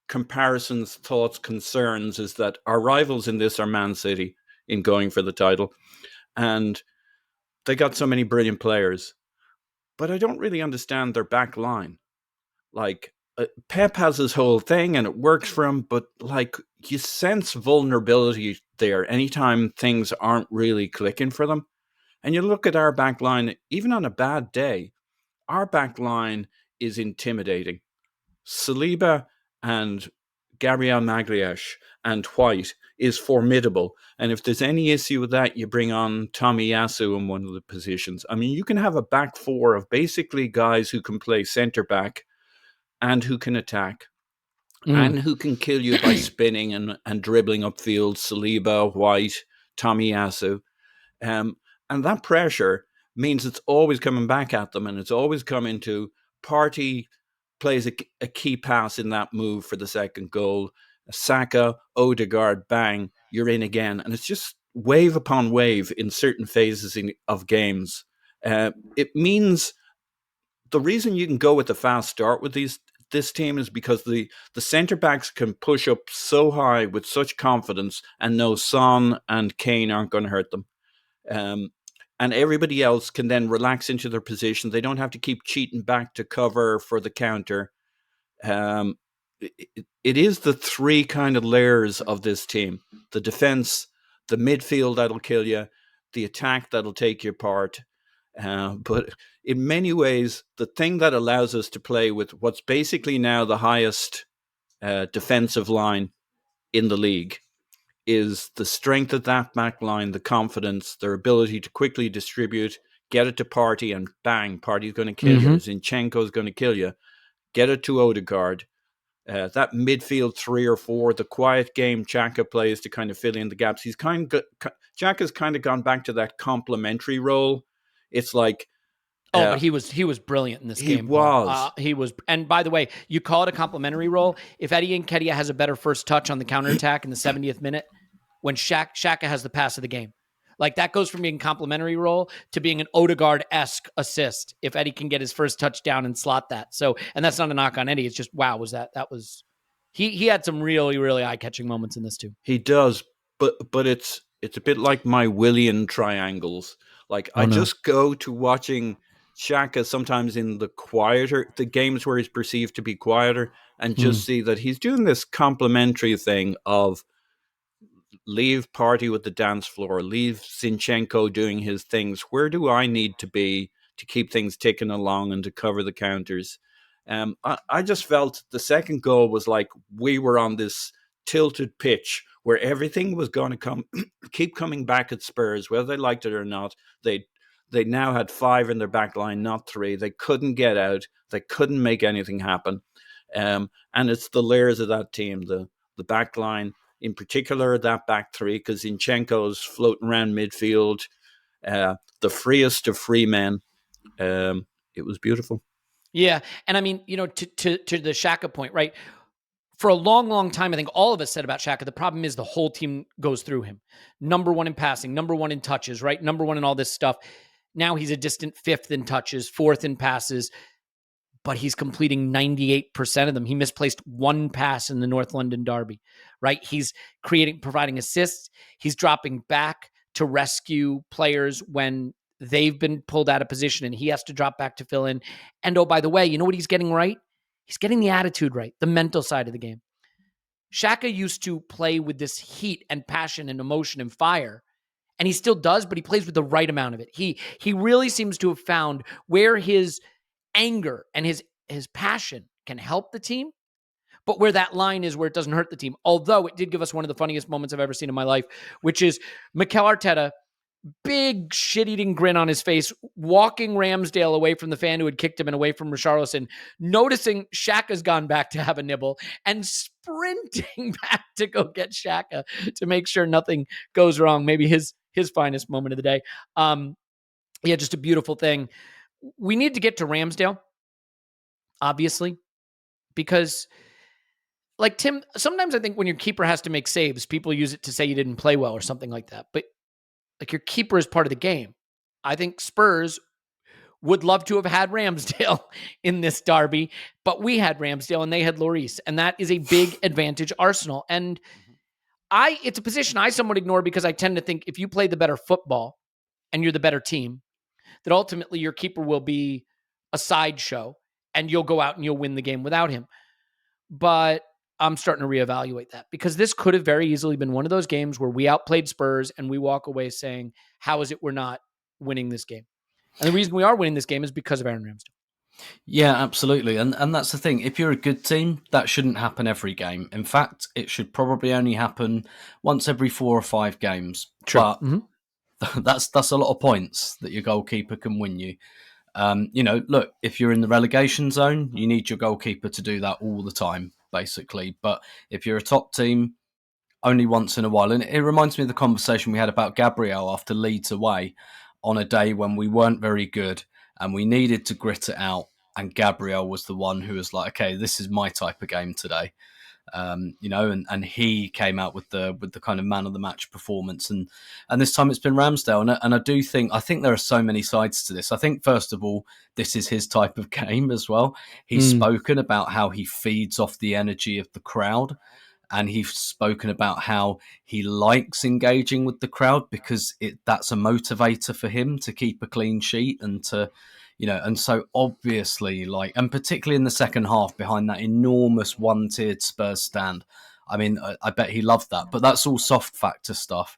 comparisons, thoughts, concerns is that our rivals in this are Man City in going for the title, and they got so many brilliant players, but I don't really understand their back line. Like, Pep has his whole thing and it works for him, but, like, you sense vulnerability there anytime things aren't really clicking for them. And you look at our back line, even on a bad day, our back line is intimidating. Saliba and Gabriel Magalhaes and White is formidable. And if there's any issue with that, you bring on Tomiyasu in one of the positions. I mean, you can have a back four of basically guys who can play centre-back and who can attack and who can kill you by spinning and dribbling upfield. Saliba, White, Tomiyasu. And that pressure means it's always coming back at them, and it's always coming to Partey plays a key pass in that move for the second goal. Saka, Odegaard, bang, you're in again. And it's just wave upon wave in certain phases of games. It means the reason you can go with a fast start with this team is because the centre-backs can push up so high with such confidence and know Son and Kane aren't going to hurt them. And everybody else can then relax into their position. They don't have to keep cheating back to cover for the counter. It is the three kind of layers of this team: the defense, the midfield that'll kill you, the attack that'll take you apart. But in many ways, the thing that allows us to play with what's basically now the highest defensive line in the league is the strength of that back line, the confidence, their ability to quickly distribute, get it to Partey, and bang, Partey's going to kill you. Zinchenko's going to kill you. Get it to Odegaard. That midfield 3 or 4, the quiet game Xhaka plays to kind of fill in the gaps. Xhaka's kind of gone back to that complementary role. It's like, but he was brilliant in this game. He was. And by the way, you call it a complimentary role. If Eddie Nketiah has a better first touch on the counterattack in the 70th minute, when Xhaka has the pass of the game, like, that goes from being complimentary role to being an Odegaard-esque assist if Eddie can get his first touchdown and slot that. So, and that's not a knock on Eddie. It's just, wow, he had some really, really eye-catching moments in this too. He does, but it's a bit like my Willian triangles. Like, just go to watching Xhaka sometimes in the games where he's perceived to be quieter, and just see that he's doing this complementary thing of leave Partey with the dance floor, leave Zinchenko doing his things. Where do I need to be to keep things ticking along and to cover the counters? I just felt the second goal was like we were on this tilted pitch where everything was going to keep coming back at Spurs, whether they liked it or not. They now had 5 in their back line, not 3. They couldn't get out. They couldn't make anything happen. And it's the layers of that team, the back line, in particular that back 3, because Zinchenko's floating around midfield, the freest of free men. It was beautiful. Yeah. And I mean, to the Xhaka point, right? For a long, long time, I think all of us said about Xhaka, the problem is the whole team goes through him. Number 1 in passing, number 1 in touches, right? Number 1 in all this stuff. Now he's a distant 5th in touches, 4th in passes. but he's completing 98% of them. He misplaced one pass in the North London derby, right? He's providing assists. He's dropping back to rescue players when they've been pulled out of position and he has to drop back to fill in. And oh, by the way, you know what he's getting right? He's getting the attitude right, the mental side of the game. Xhaka used to play with this heat and passion and emotion and fire, and he still does, but he plays with the right amount of it. He really seems to have found where his anger and his passion can help the team, but where that line is where it doesn't hurt the team. Although it did give us one of the funniest moments I've ever seen in my life, which is Mikel Arteta, big shit-eating grin on his face, walking Ramsdale away from the fan who had kicked him and away from Richarlison, noticing Xhaka's gone back to have a nibble and sprinting back to go get Xhaka to make sure nothing goes wrong. Maybe his finest moment of the day. Yeah, just a beautiful thing. We need to get to Ramsdale, obviously, because like Tim, sometimes I think when your keeper has to make saves, people use it to say you didn't play well or something like that. But like your keeper is part of the game. I think Spurs would love to have had Ramsdale in this derby, but we had Ramsdale and they had Lloris, and that is a big advantage Arsenal. And it's a position I somewhat ignore because I tend to think if you play the better football and you're the better team, that ultimately your keeper will be a sideshow and you'll go out and you'll win the game without him. But I'm starting to reevaluate that because this could have very easily been one of those games where we outplayed Spurs and we walk away saying, how is it we're not winning this game? And the reason we are winning this game is because of Aaron Ramsdale. Yeah, absolutely. And that's the thing. If you're a good team, that shouldn't happen every game. In fact, it should probably only happen once every 4 or 5 games. True. But that's a lot of points that your goalkeeper can win you. Look, if you're in the relegation zone, you need your goalkeeper to do that all the time, basically. But if you're a top team, only once in a while. And it reminds me of the conversation we had about Gabriel after Leeds away on a day when we weren't very good and we needed to grit it out. And Gabriel was the one who was like, okay, this is my type of game today. And he came out with the kind of man of the match performance, and this time it's been Ramsdale, and I think there are so many sides to this. I think first of all, this is his type of game as well. He's spoken about how he feeds off the energy of the crowd, and he's spoken about how he likes engaging with the crowd because that's a motivator for him to keep a clean sheet and to. And so obviously, and particularly in the second half behind that enormous one-tiered Spurs stand, I mean, I bet he loved that. But that's all soft factor stuff.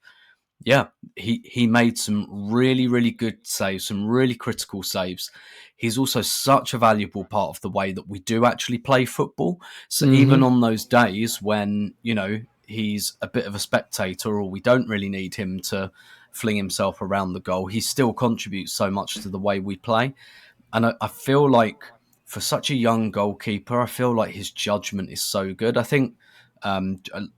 Yeah, he made some really, really good saves, some really critical saves. He's also such a valuable part of the way that we do actually play football. So even on those days when, he's a bit of a spectator or we don't really need him to fling himself around the goal, he still contributes so much to the way we play. And I feel like for such a young goalkeeper, I feel like his judgment is so good. I think,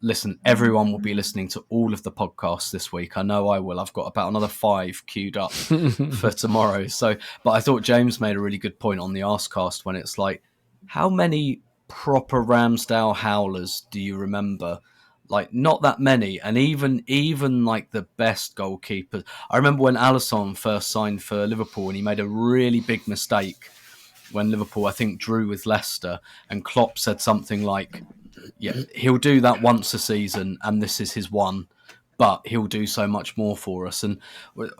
listen, everyone will be listening to all of the podcasts this week. I know I will. I've got about another 5 queued up for tomorrow. But I thought James made a really good point on the Arsecast when it's like, how many proper Ramsdale howlers do you remember? Like, not that many. And even like the best goalkeepers. I remember when Alisson first signed for Liverpool and he made a really big mistake when Liverpool, I think, drew with Leicester. And Klopp said something like, yeah, he'll do that once a season and this is his one. But he'll do so much more for us. And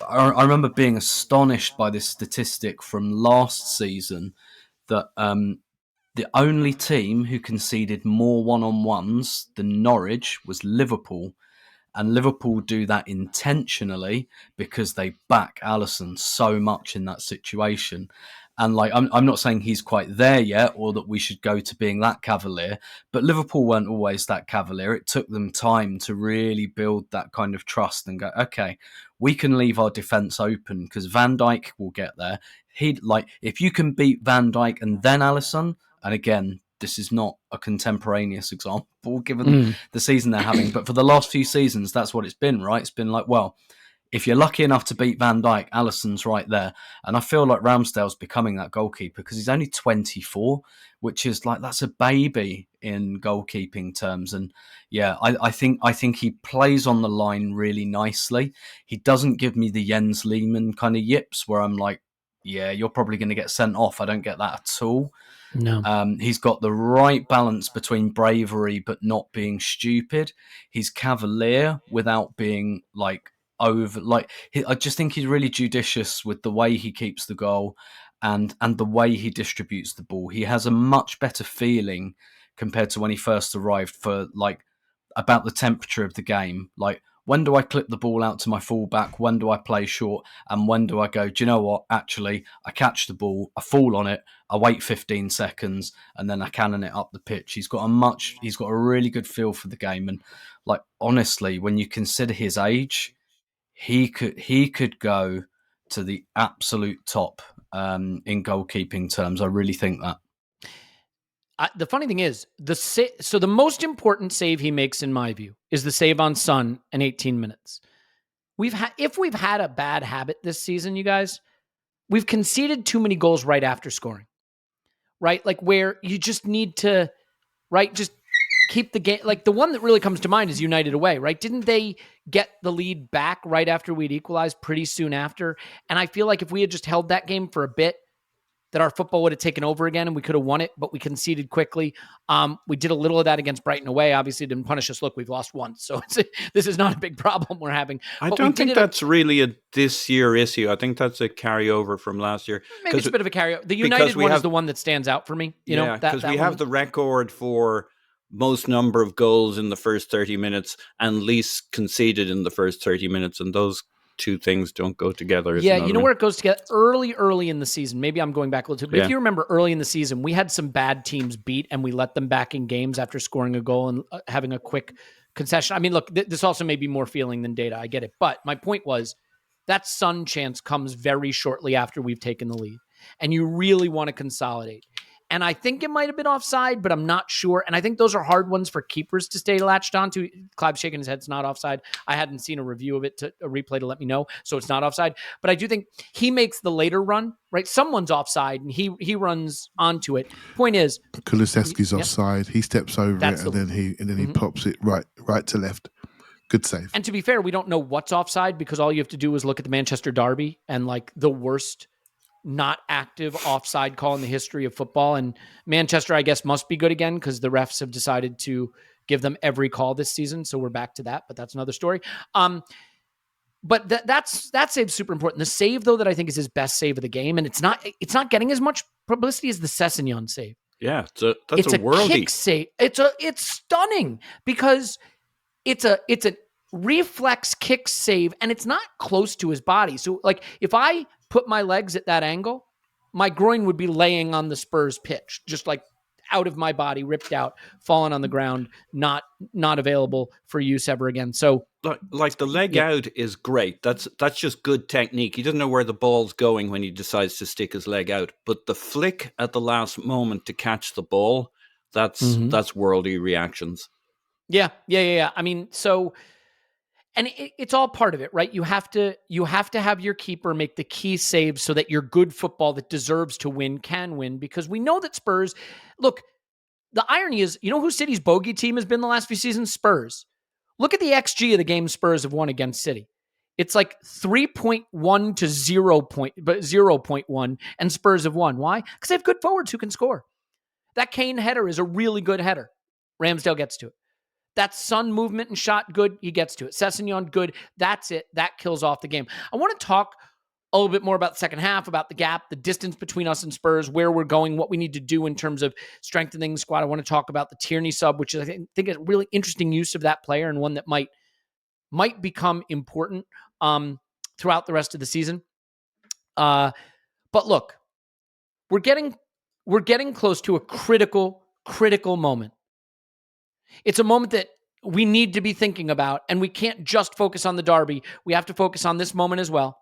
I remember being astonished by this statistic from last season that the only team who conceded more one-on-ones than Norwich was Liverpool. And Liverpool do that intentionally because they back Alisson so much in that situation. And I'm not saying he's quite there yet or that we should go to being that cavalier, but Liverpool weren't always that cavalier. It took them time to really build that kind of trust and go, okay, we can leave our defence open because Van Dijk will get there. If you can beat Van Dijk and then Alisson, and again, this is not a contemporaneous example given the season they're having, but for the last few seasons, that's what it's been, right? It's been like, well, if you're lucky enough to beat Van Dijk, Alisson's right there. And I feel like Ramsdale's becoming that goalkeeper because he's only 24, which is like, that's a baby in goalkeeping terms. And yeah, I think he plays on the line really nicely. He doesn't give me the Jens Lehmann kind of yips where I'm like, yeah, you're probably going to get sent off. I don't get that at all. No. He's got the right balance between bravery but not being stupid. He's cavalier without being like over. I just think he's really judicious with the way he keeps the goal and the way he distributes the ball. He has a much better feeling compared to when he first arrived for like about the temperature of the game. Like, when do I clip the ball out to my fullback? When do I play short? And when do I go, do you know what? Actually, I catch the ball, I fall on it, I wait 15 seconds, and then I cannon it up the pitch. He's got a really good feel for the game. And like, honestly, when you consider his age, he could go to the absolute top in goalkeeping terms. I really think that. The funny thing is, so the most important save he makes, in my view, is the save on Son in 18 minutes. If we've had a bad habit this season, you guys, we've conceded too many goals right after scoring, right? Like, where you just need to, right, just keep the game. Like, the one that really comes to mind is United away, right? Didn't they get the lead back right after we'd equalized pretty soon after? And I feel like if we had just held that game for a bit, that our football would have taken over again and we could have won it, but we conceded quickly. We did a little of that against Brighton away. Obviously, it didn't punish us. Look, we've lost once. So this is not a big problem we're having. I don't think that's really a this year issue. I think that's a carryover from last year. Maybe it's a bit of a carryover. The United one is the one that stands out for me. Because we have the record for most number of goals in the first 30 minutes and least conceded in the first 30 minutes. And those two things don't go together. Yeah, you know where it goes together? Early in the season. Maybe I'm going back a little too, but if you remember early in the season, we had some bad teams beat and we let them back in games after scoring a goal and having a quick concession. I mean, look, this also may be more feeling than data. I get it. But my point was that Son chance comes very shortly after we've taken the lead and you really want to consolidate. And I think it might have been offside, but I'm not sure. And I think those are hard ones for keepers to stay latched onto. Clive shaking his head, it's not offside. I hadn't seen a review of it, a replay to let me know, so it's not offside. But I do think he makes the later run, right? Someone's offside, and he runs onto it. Point is, Kulusevski's offside. He steps over it, and then he pops it right to left. Good save. And to be fair, we don't know what's offside because all you have to do is look at the Manchester derby and like the worst not active offside call in the history of football. And Manchester, I guess, must be good again because the refs have decided to give them every call this season. So we're back to that, but that's another story. But that save's super important. The save, though, that I think is his best save of the game, and it's not getting as much publicity as the Sessegnon save. Yeah, that's a worldie kick save. It's stunning because it's a reflex kick save, and it's not close to his body. So, like, if I put my legs at that angle, my groin would be laying on the Spurs pitch, just like out of my body, ripped out, falling on the ground, not available for use ever again. So, like the leg out is great. That's just good technique. He doesn't know where the ball's going when he decides to stick his leg out. But the flick at the last moment to catch the ball, that's worldly reactions. Yeah. I mean, so. And it's all part of it, right? You have to have your keeper make the key saves so that your good football that deserves to win can win, because we know that Spurs, look, the irony is, you know who City's bogey team has been the last few seasons? Spurs. Look at the XG of the game Spurs have won against City. It's like 3.1 to 0.1, and Spurs have won. Why? Because they have good forwards who can score. That Kane header is a really good header. Ramsdale gets to it. That Son movement and shot, good. He gets to it. Sessegnon, good. That's it. That kills off the game. I want to talk a little bit more about the second half, about the gap, the distance between us and Spurs, where we're going, what we need to do in terms of strengthening the squad. I want to talk about the Tierney sub, which is, I think, a really interesting use of that player and one that might become important throughout the rest of the season. But look, we're getting close to a critical moment. It's a moment that we need to be thinking about, and we can't just focus on the derby. We have to focus on this moment as well.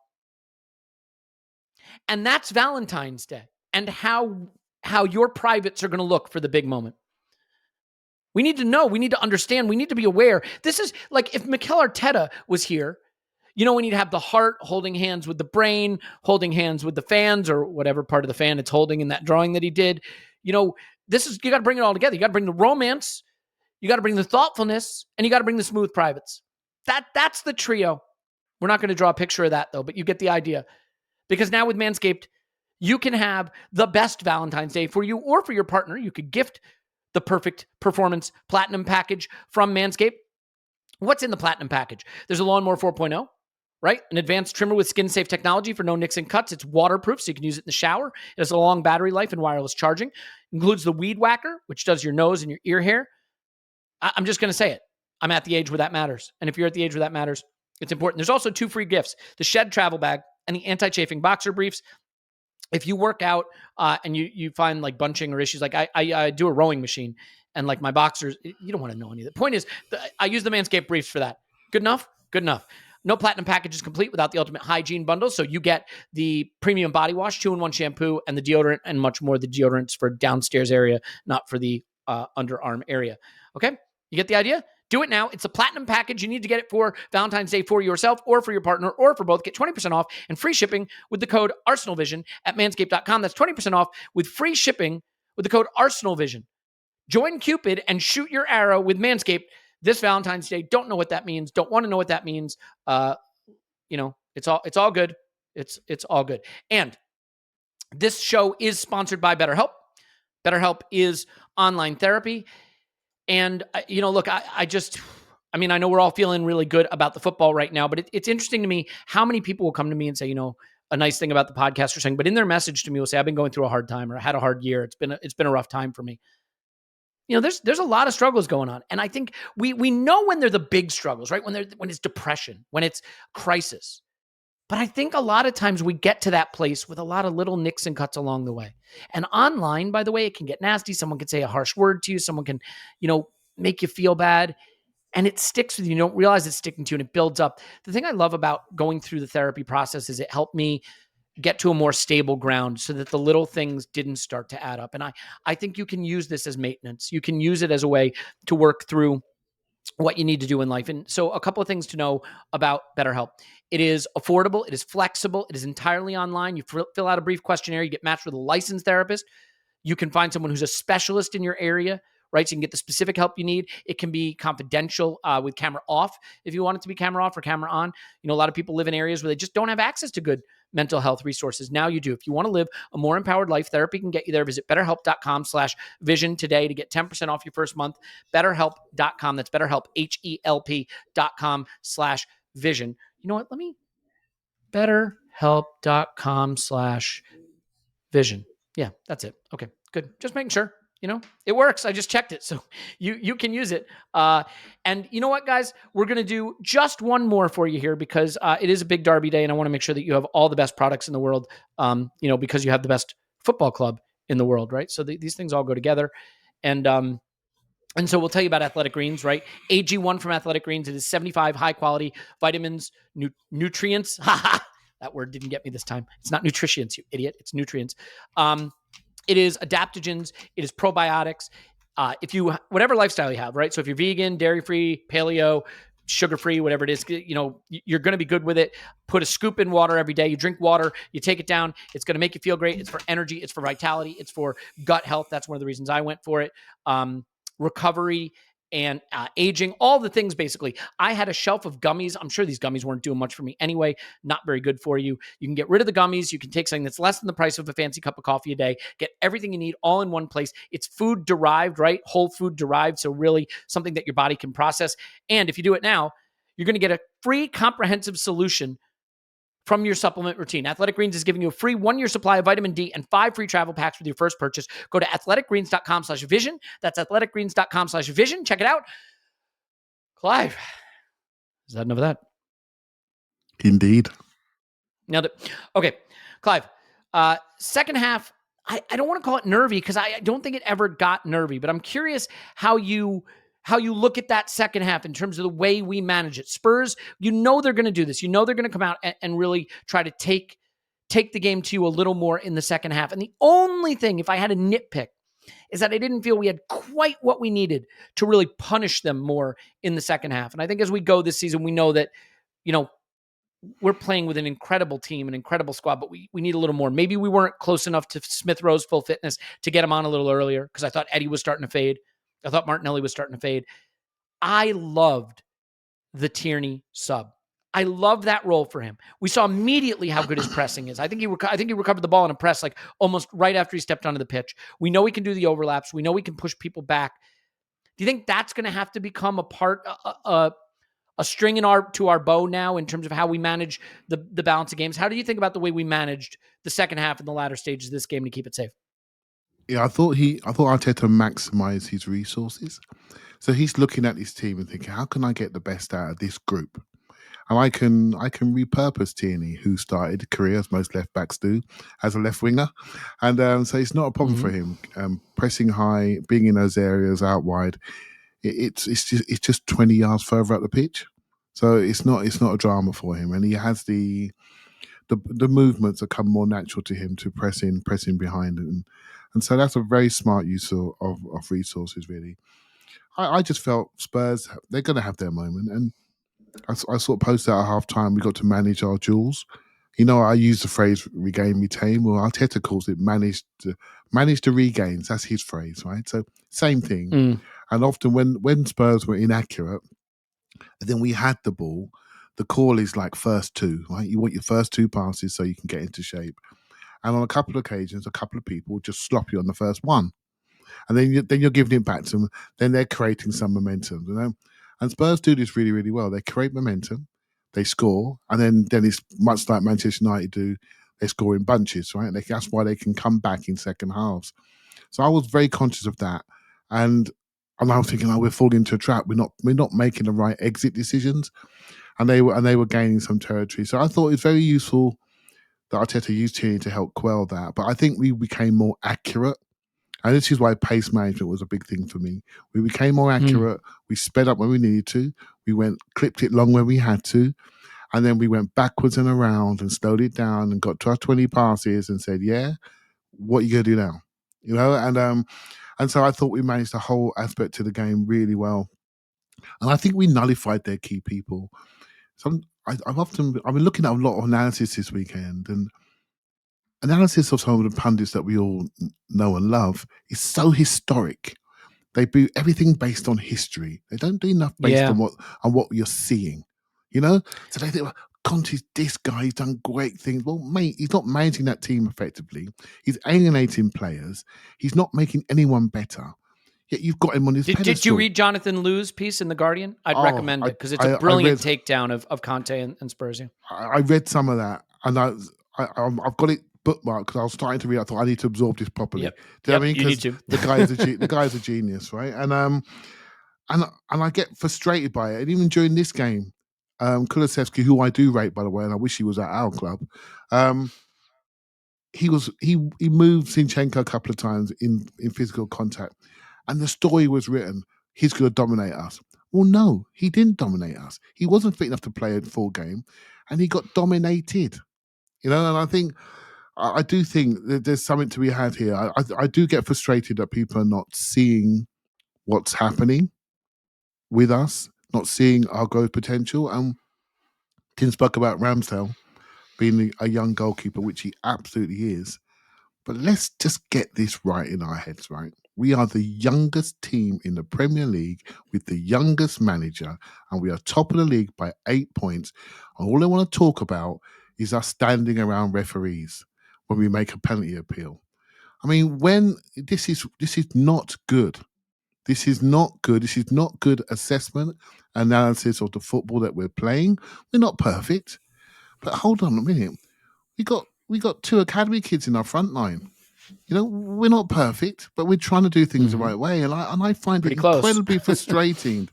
And that's Valentine's Day and how your privates are going to look for the big moment. We need to know. We need to understand. We need to be aware. This is like if Mikel Arteta was here, when you'd have the heart holding hands with the brain, holding hands with the fans, or whatever part of the fan it's holding in that drawing that he did. This is, you got to bring it all together. You got to bring the romance, you got to bring the thoughtfulness, and you got to bring the smooth privates. That's the trio. We're not going to draw a picture of that, though, but you get the idea. Because now with Manscaped, you can have the best Valentine's Day for you or for your partner. You could gift the perfect performance platinum package from Manscaped. What's in the platinum package? There's a Lawnmower 4.0, right? An advanced trimmer with skin-safe technology for no nicks and cuts. It's waterproof, so you can use it in the shower. It has a long battery life and wireless charging. It includes the Weed Whacker, which does your nose and your ear hair. I'm just going to say it. I'm at the age where that matters. And if you're at the age where that matters, it's important. There's also 2 free gifts, the Shed travel bag and the anti-chafing boxer briefs. If you work out and you find like bunching or issues, like I do a rowing machine and like my boxers, you don't want to know any of that. Point is, I use the Manscaped briefs for that. Good enough? Good enough. No platinum package is complete without the ultimate hygiene bundle. So you get the premium body wash, 2-in-1 shampoo, and the deodorant and much more. The deodorant's for downstairs area, not for the underarm area. Okay? You get the idea? Do it now. It's a platinum package. You need to get it for Valentine's Day for yourself or for your partner or for both. Get 20% off and free shipping with the code ArsenalVision at manscaped.com. That's 20% off with free shipping with the code ArsenalVision. Join Cupid and shoot your arrow with Manscaped this Valentine's Day. Don't know what that means. Don't want to know what that means. It's all good. It's all good. And this show is sponsored by BetterHelp. BetterHelp is online therapy. And, look, I know we're all feeling really good about the football right now, but it's interesting to me how many people will come to me and say, a nice thing about the podcast or something, but in their message to me will say, I've been going through a hard time or I had a hard year. It's been a rough time for me. There's a lot of struggles going on. And I think we know when they're the big struggles, right? When it's depression, when it's crisis. But I think a lot of times we get to that place with a lot of little nicks and cuts along the way. And online, by the way, it can get nasty. Someone can say a harsh word to you. Someone can, make you feel bad. And it sticks with you. You don't realize it's sticking to you and it builds up. The thing I love about going through the therapy process is it helped me get to a more stable ground so that the little things didn't start to add up. And I think you can use this as maintenance. You can use it as a way to work through what you need to do in life. And so a couple of things to know about BetterHelp. It is affordable. It is flexible. It is entirely online. You fill out a brief questionnaire. You get matched with a licensed therapist. You can find someone who's a specialist in your area, right? So you can get the specific help you need. It can be confidential with camera off if you want it to be camera off or camera on. A lot of people live in areas where they just don't have access to good mental health resources. Now you do. If you want to live a more empowered life, therapy can get you there. Visit betterhelp.com/vision today to get 10% off your first month. Betterhelp.com. That's BetterHelp, HELP.com/vision. You know what? Betterhelp.com/vision. Yeah, that's it. Okay, good. Just making sure. It works. I just checked it. So you can use it. And you know what, guys? We're going to do just one more for you here because it is a big Derby day and I want to make sure that you have all the best products in the world, because you have the best football club in the world, right? So these things all go together. And so we'll tell you about Athletic Greens, right? AG1 from Athletic Greens. It is 75 high-quality vitamins, nutrients. That word didn't get me this time. It's not nutrients, you idiot. It's nutrients. It is adaptogens. It is probiotics. Whatever lifestyle you have, right? So if you're vegan, dairy-free, paleo, sugar-free, whatever it is, you're going to be good with it. Put a scoop in water every day. You drink water, you take it down. It's going to make you feel great. It's for energy. It's for vitality. It's for gut health. That's one of the reasons I went for it. Recovery and aging, all the things basically. I had a shelf of gummies. I'm sure these gummies weren't doing much for me anyway. Not very good for you. You can get rid of the gummies. You can take something that's less than the price of a fancy cup of coffee a day. Get everything you need all in one place. It's food derived, right? Whole food derived. So really something that your body can process. And if you do it now, you're going to get a free comprehensive solution from your supplement routine. Athletic Greens is giving you a free 1-year supply of vitamin D and 5 free travel packs with your first purchase. Go to athleticgreens.com/vision. That's athleticgreens.com/vision. Check it out. Clive, is that enough of that? Indeed. Nailed it. Okay, Clive, second half, I don't want to call it nervy because I don't think it ever got nervy, but I'm curious how you look at that second half in terms of the way we manage it. Spurs, they're going to do this. They're going to come out and really try to take the game to you a little more in the second half. And the only thing, if I had a nitpick, is that I didn't feel we had quite what we needed to really punish them more in the second half. And I think as we go this season, we know that, we're playing with an incredible team, an incredible squad, but we need a little more. Maybe we weren't close enough to Smith Rowe's full fitness to get him on a little earlier because I thought Eddie was starting to fade. I thought Martinelli was starting to fade. I loved the Tierney sub. I love that role for him. We saw immediately how good his pressing is. I think he recovered the ball in a press like almost right after he stepped onto the pitch. We know he can do the overlaps. We know he can push people back. Do you think that's going to have to become a part, a string to our bow now in terms of how we manage the balance of games? How do you think about the way we managed the second half and the latter stages of this game to keep it safe? Yeah, I thought Arteta maximised his resources. So he's looking at his team and thinking, how can I get the best out of this group? And I can repurpose Tierney, who started career, as most left backs do, as a left winger, and so it's not a problem for him. Pressing high, being in those areas out wide, it's just 20 yards further up the pitch, so it's not a drama for him, and he has the movements that come more natural to him to pressing behind, and so that's a very smart use of resources. Really, I just felt Spurs, they're going to have their moment, and I sort of posted at half time, we got to manage our duels. I use the phrase regain, retain. Well, Arteta calls it manage the regains. That's his phrase, right? So same thing. And often when Spurs were inaccurate, and then we had the ball, the call is like first two, right? You want your first two passes so you can get into shape. And on a couple of occasions, a couple of people just slop you on the first one. And then you're giving it back to them. Then they're creating some momentum, And Spurs do this really, really well. They create momentum, they score, and then it's much like Manchester United do. They score in bunches, right? That's why they can come back in second halves. So I was very conscious of that, and I was thinking, we're falling into a trap. We're not making the right exit decisions, and they were gaining some territory. So I thought it was very useful that Arteta used Tierney to help quell that. But I think we became more accurate. And this is why pace management was a big thing for me. We became more accurate. We sped up when we needed to. We clipped it long when we had to. And then we went backwards and around and slowed it down and got to our 20 passes and said, what are you going to do now? And so I thought we managed the whole aspect to the game really well. And I think we nullified their key people. I've been looking at a lot of analysis this weekend, and analysis of some of the pundits that we all know and love is so historic. They do everything based on history. They don't do enough based on what you're seeing. So they think, Conte's this guy, he's done great things. Well, mate, he's not managing that team effectively. He's alienating players. He's not making anyone better. Yet you've got him on his pedestal. Did you read Jonathan Liu's piece in The Guardian? I'd recommend it because it's a brilliant takedown of Conte and Spurs. I read some of that, and I've got it bookmark because I was starting to read. I thought I need to absorb this properly. Yep. Do you know what I mean? Because the guy's a genius, right? And I get frustrated by it. And even during this game, Kulusevski, who I do rate, by the way, and I wish he was at our club, he moved Zinchenko a couple of times in physical contact, and the story was written, he's going to dominate us. Well, no, he didn't dominate us. He wasn't fit enough to play a full game, and he got dominated. And I do think that there's something to be had here. I do get frustrated that people are not seeing what's happening with us, not seeing our growth potential. And Tim spoke about Ramsdale being a young goalkeeper, which he absolutely is. But let's just get this right in our heads, right? We are the youngest team in the Premier League with the youngest manager, and we are top of the league by 8 points. And all I want to talk about is us standing around referees when we make a penalty appeal. I mean, when this is not good. This is not good. This is not good assessment, analysis of the football that we're playing. We're not perfect. But hold on a minute. We got two academy kids in our front line. We're not perfect, but we're trying to do things the right way. And I find Pretty it close. incredibly frustrating.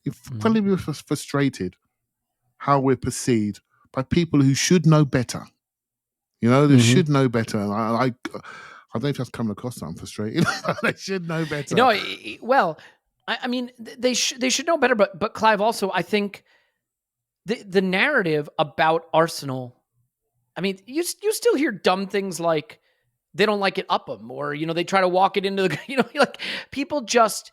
Incredibly frustrated how we're perceived by people who should know better. They should know better. And I don't know if that's coming across that I'm frustrated. They should know better. Well, I mean, they should know better. But Clive, also, I think the narrative about Arsenal, I mean, you still hear dumb things like they don't like it up them, or they try to walk it into the like people just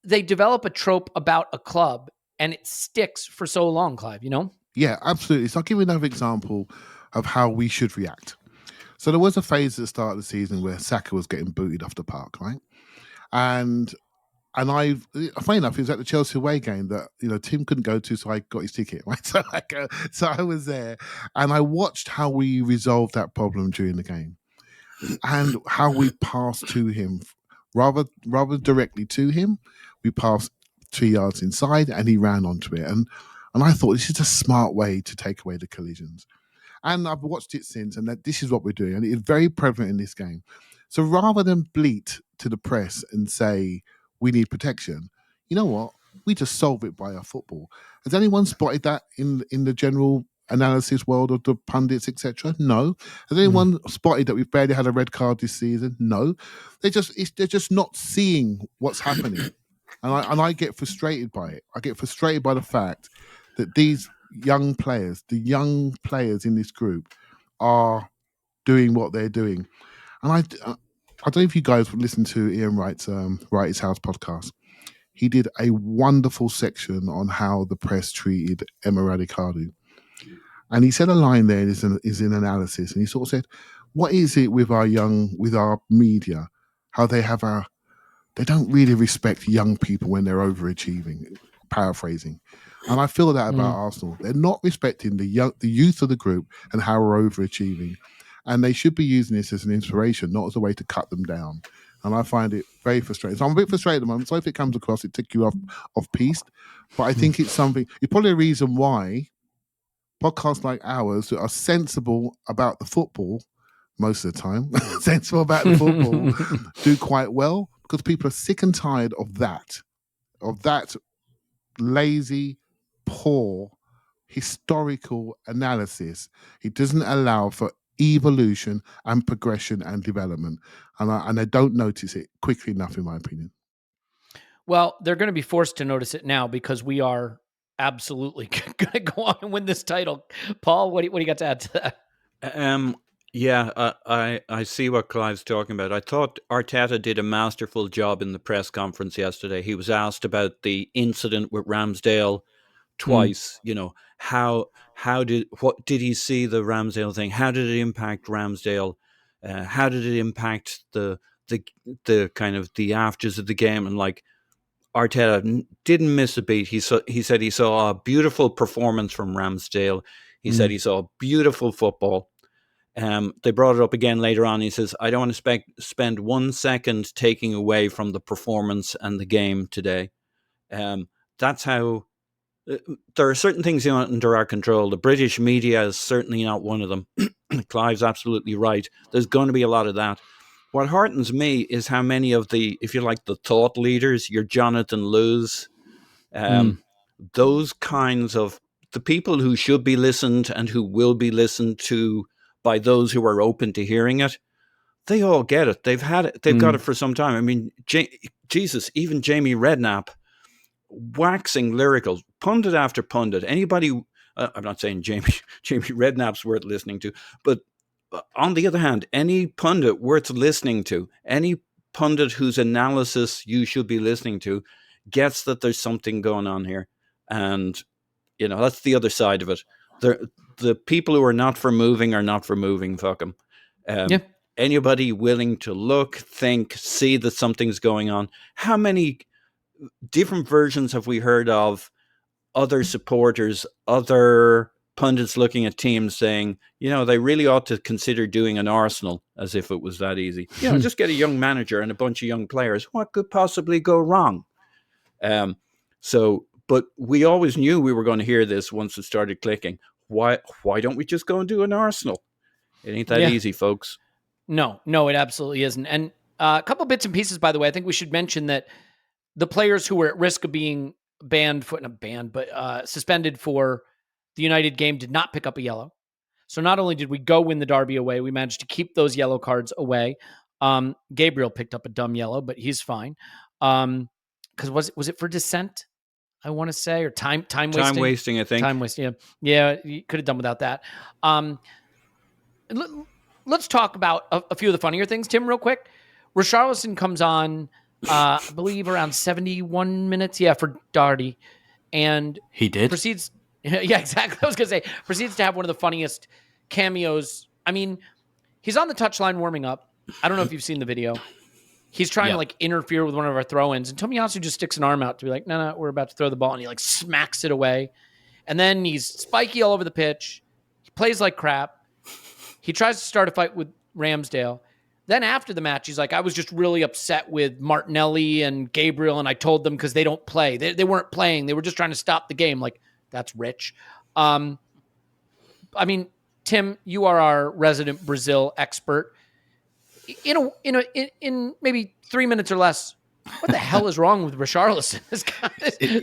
they develop a trope about a club and it sticks for so long, Clive. Yeah, absolutely. So I'll give you another example of how we should react. So there was a phase at the start of the season where Saka was getting booted off the park, right? And funny enough, it was at the Chelsea away game that Tim couldn't go to, so I got his ticket. Right, so I was there, and I watched how we resolved that problem during the game, and how we passed to him, rather directly to him. We passed 3 yards inside, and he ran onto it, and I thought this is a smart way to take away the collisions. And I've watched it since, and that this is what we're doing, and it is very prevalent in this game. So rather than bleat to the press and say we need protection, you know what? We just solve it by our football. Has anyone spotted that in the general analysis world of the pundits, etc.? No. Has anyone spotted that we've barely had a red card this season? No. They're just not seeing what's happening, and I get frustrated by it. I get frustrated by the fact that these young players, the young players in this group, are doing what they're doing. And I don't know if you guys would listen to Ian Wright's Wright's House podcast. He did a wonderful section on how the press treated Emma Raducanu. And he said a line there is in analysis. And he sort of said, what is it with our media, how they don't really respect young people when they're overachieving, paraphrasing. And I feel that about Arsenal. They're not respecting the youth of the group and how we're overachieving. And they should be using this as an inspiration, not as a way to cut them down. And I find it very frustrating. So I'm a bit frustrated at the moment. So if it comes across, it took you off piece. But I think it's probably a reason why podcasts like ours that are sensible about the football most of the time, sensible about the football, do quite well, because people are sick and tired of that lazy, poor, historical analysis. It doesn't allow for evolution and progression and development, and I don't notice it quickly enough, in my opinion. Well, they're going to be forced to notice it now because we are absolutely going to go on and win this title. Paul, what do you got to add to that? Yeah, I see what Clive's talking about. I thought Arteta did a masterful job in the press conference yesterday. He was asked about the incident with Ramsdale twice. What did he see the Ramsdale thing? How did it impact Ramsdale? How did it impact the kind of the afters of the game? And like, Arteta didn't miss a beat. He said he saw a beautiful performance from Ramsdale. He said he saw beautiful football. They brought it up again later on. He says, I don't want to spend 1 second taking away from the performance and the game today. That's how there are certain things under our control. The British media is certainly not one of them. Clive's absolutely right. There's going to be a lot of that. What heartens me is how many of the, if you like, the thought leaders, your Jonathan Lewis, those kinds of the people who should be listened and who will be listened to by those who are open to hearing it, they all get it. They've had it. They've got it for some time. I mean, Jesus, even Jamie Redknapp, waxing lyrical, pundit after pundit. Anybody, I'm not saying Jamie Redknapp's worth listening to, but on the other hand, any pundit worth listening to, any pundit whose analysis you should be listening to, gets that there's something going on here. And, that's the other side of it. The people who are not for moving are not for moving, fuck them. Anybody willing to look, think, see that something's going on. How many different versions have we heard of other supporters, other pundits looking at teams saying, they really ought to consider doing an Arsenal, as if it was that easy. Just get a young manager and a bunch of young players. What could possibly go wrong? But we always knew we were going to hear this once it started clicking. Why don't we just go and do an Arsenal? It ain't that easy, folks. No, it absolutely isn't. And a couple bits and pieces, by the way, I think we should mention that the players who were at risk of being suspended for the United game did not pick up a yellow. So not only did we go win the derby away, we managed to keep those yellow cards away. Gabriel picked up a dumb yellow, but he's fine. Because was it for dissent? I want to say, or time wasting. Time wasting, I think. Time wasting. Yeah. You could have done without that. Let's talk about a few of the funnier things, Tim, real quick. Richarlison comes on, I believe, around 71 minutes. Yeah, for Doherty, and he did proceeds. Yeah, exactly. I was gonna say proceeds to have one of the funniest cameos. I mean, he's on the touchline warming up. I don't know if you've seen the video. He's trying to like interfere with one of our throw-ins, and Tomiyasu just sticks an arm out to be like, no, we're about to throw the ball, and he like smacks it away. And then he's spiky all over the pitch. He plays like crap. He tries to start a fight with Ramsdale. Then after the match, he's like, I was just really upset with Martinelli and Gabriel, and I told them because they don't play. They weren't playing. They were just trying to stop the game. Like, that's rich. I mean, Tim, you are our resident Brazil expert. In maybe 3 minutes or less, what the hell is wrong with Richarlison?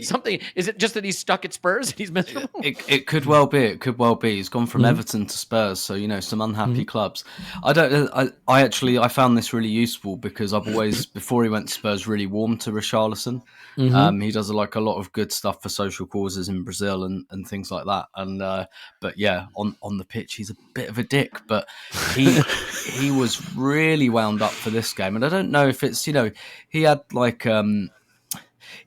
Something. Is it just that he's stuck at Spurs and he's miserable? It could well be. It could well be. He's gone from Everton to Spurs, so some unhappy clubs. I found this really useful because I've always, before he went to Spurs, really warmed to Richarlison. He does a lot of good stuff for social causes in Brazil and things like that. And but yeah, on the pitch, he's a bit of a dick. But he was really wound up for this game, and I don't know if it's he had like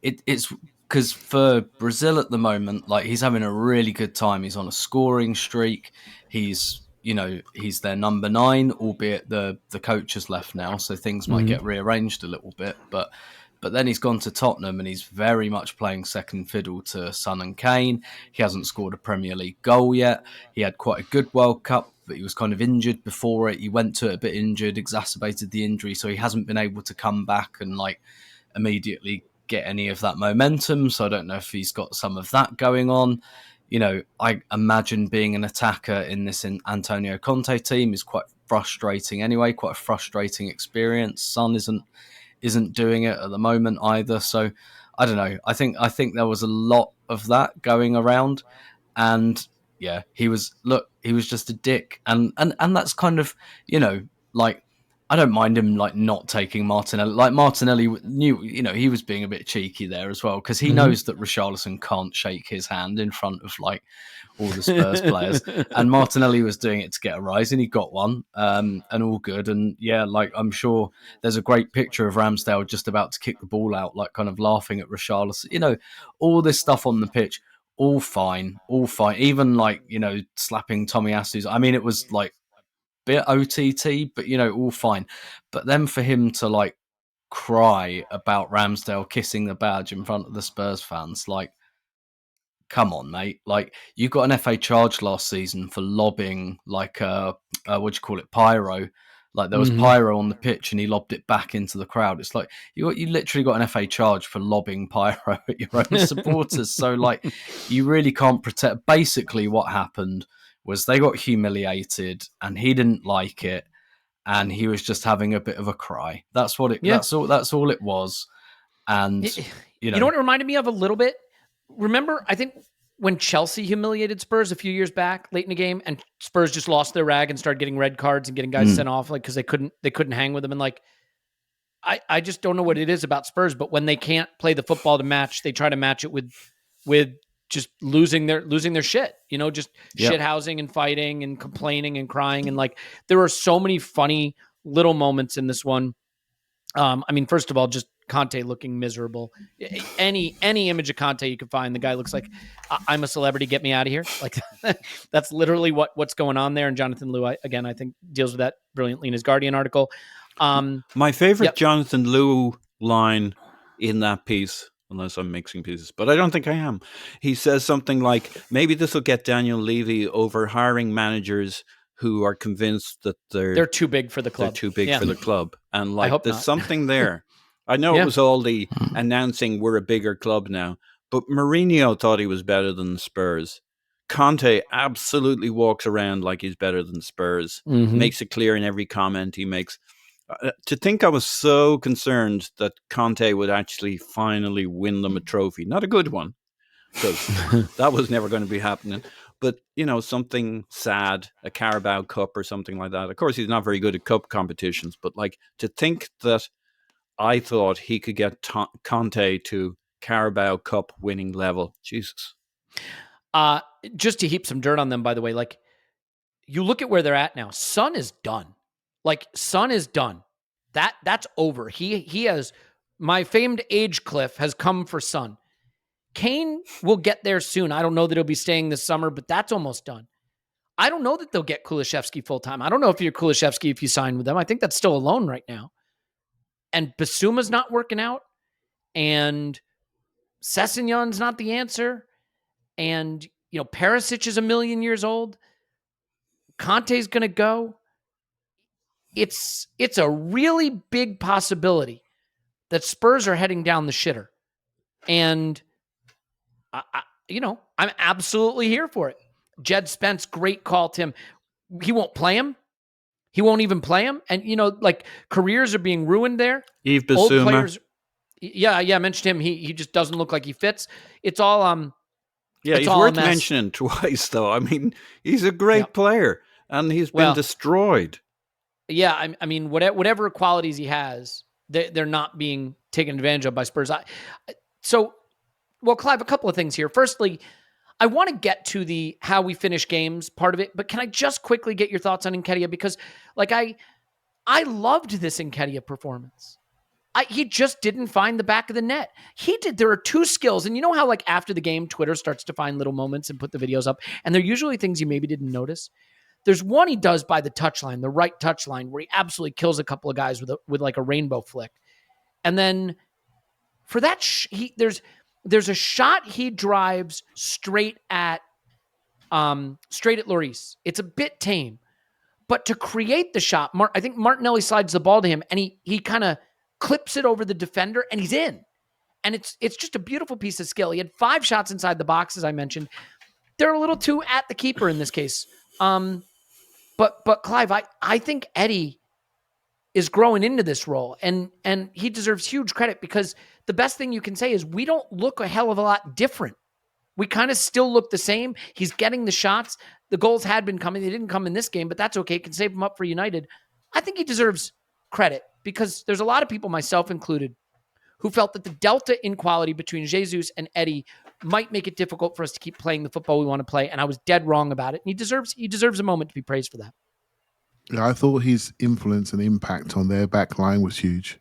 it's because for Brazil at the moment, like he's having a really good time. He's on a scoring streak. He's their number 9, albeit the coach has left now, so things might get rearranged a little bit. But then he's gone to Tottenham and he's very much playing second fiddle to Son and Kane. He hasn't scored a Premier League goal yet. He had quite a good World Cup, but he was kind of injured before it. He went to it a bit injured, exacerbated the injury, so he hasn't been able to come back and like immediately get any of that momentum. So I don't know if he's got some of that going on. I imagine being an attacker in this Antonio Conte team is quite frustrating anyway, quite a frustrating experience. Son isn't doing it at the moment either. So I don't know. I think there was a lot of that going around, and yeah, he was just a dick, and that's kind of like I don't mind him like not taking Martinelli. Like Martinelli knew, he was being a bit cheeky there as well because he knows that Richarlison can't shake his hand in front of like all the Spurs players, and Martinelli was doing it to get a rise, and he got one, and all good. And yeah, like I'm sure there's a great picture of Ramsdale just about to kick the ball out, like kind of laughing at Richarlison. All this stuff on the pitch, all fine. Even like slapping Tomiyasu's. I mean, it was like bit OTT, but all fine. But then for him to like cry about Ramsdale kissing the badge in front of the Spurs fans, like, come on, mate. Like, you got an FA charge last season for lobbing like pyro. Like there was pyro on the pitch and he lobbed it back into the crowd. It's like you literally got an FA charge for lobbing pyro at your own supporters. So like you really can't protect. Basically what happened was they got humiliated and he didn't like it, and he was just having a bit of a cry. That's what it. Yeah. That's all it was. And you know what it reminded me of a little bit. Remember, I think when Chelsea humiliated Spurs a few years back, late in the game, and Spurs just lost their rag and started getting red cards and getting guys sent off, like because they couldn't hang with them. And like, I just don't know what it is about Spurs, but when they can't play the football to match, they try to match it with just losing their shit, just shit housing and fighting and complaining and crying. And like, there are so many funny little moments in this one. I mean, first of all, just Conte looking miserable. Any image of Conte you can find, the guy looks like, I'm a celebrity, get me out of here. Like that's literally what's going on there. And Jonathan Liu, I think deals with that brilliantly in his Guardian article. My favorite Jonathan Liu line in that piece, unless I'm mixing pieces, but I don't think I am. He says something like, maybe this will get Daniel Levy over hiring managers who are convinced that they're too big for the club. They're too big for the club. And like, there's something there. I know Yeah. it was all the announcing we're a bigger club now, but Mourinho thought he was better than Spurs. Conte absolutely walks around like he's better than Spurs, makes it clear in every comment he makes. To think I was so concerned that Conte would actually finally win them a trophy, not a good one, because that was never going to be happening. But, something sad, a Carabao Cup or something like that. Of course, he's not very good at cup competitions, but like to think that I thought he could get Conte to Carabao Cup winning level. Jesus. Just to heap some dirt on them, by the way, like you look at where they're at now, Son is done. Like Son is done. That's over. He has, my famed age cliff has come for Son. Kane will get there soon. I don't know that he'll be staying this summer, but that's almost done. I don't know that they'll get Kulusevski full time. I don't know if you're Kulusevski if you sign with them. I think that's still a loan right now. and Basuma's not working out, and Sessegnon's not the answer, and Perisic is a million years old. Conte's going to go. It's a really big possibility that Spurs are heading down the shitter, and I'm absolutely here for it. Jed Spence, great call, Tim. He won't play him. He won't even play him. And, careers are being ruined there. Yves Bissouma. Old players. Yeah, I mentioned him. He just doesn't look like he fits. It's all he's worth mentioning twice, though. I mean, he's a great player, and he's been destroyed. Yeah, I mean, whatever qualities he has, they're not being taken advantage of by Spurs. Clive, a couple of things here. Firstly, I want to get to the how we finish games part of it, but can I just quickly get your thoughts on Nketiah? Because I loved this Nketiah performance. He just didn't find the back of the net. There are two skills, and you know how after the game, Twitter starts to find little moments and put the videos up, and they're usually things you maybe didn't notice. There's one he does by the touchline, the right touchline, where he absolutely kills a couple of guys with a rainbow flick. And then for that, there's a shot he drives straight at Lloris. It's a bit tame, but to create the shot, I think Martinelli slides the ball to him, and he kind of clips it over the defender, and he's in. And it's just a beautiful piece of skill. He had 5 shots inside the box, as I mentioned. They're a little too at the keeper in this case. But Clive, I think Eddie is growing into this role, and he deserves huge credit, because the best thing you can say is we don't look a hell of a lot different. We kind of still look the same. He's getting the shots. The goals had been coming. They didn't come in this game, but that's okay. It can save him up for United. I think he deserves credit, because there's a lot of people, myself included, who felt that the delta in quality between Jesus and Eddie might make it difficult for us to keep playing the football we want to play, and I was dead wrong about it. And he deserves a moment to be praised for that. Yeah, I thought his influence and impact on their back line was huge.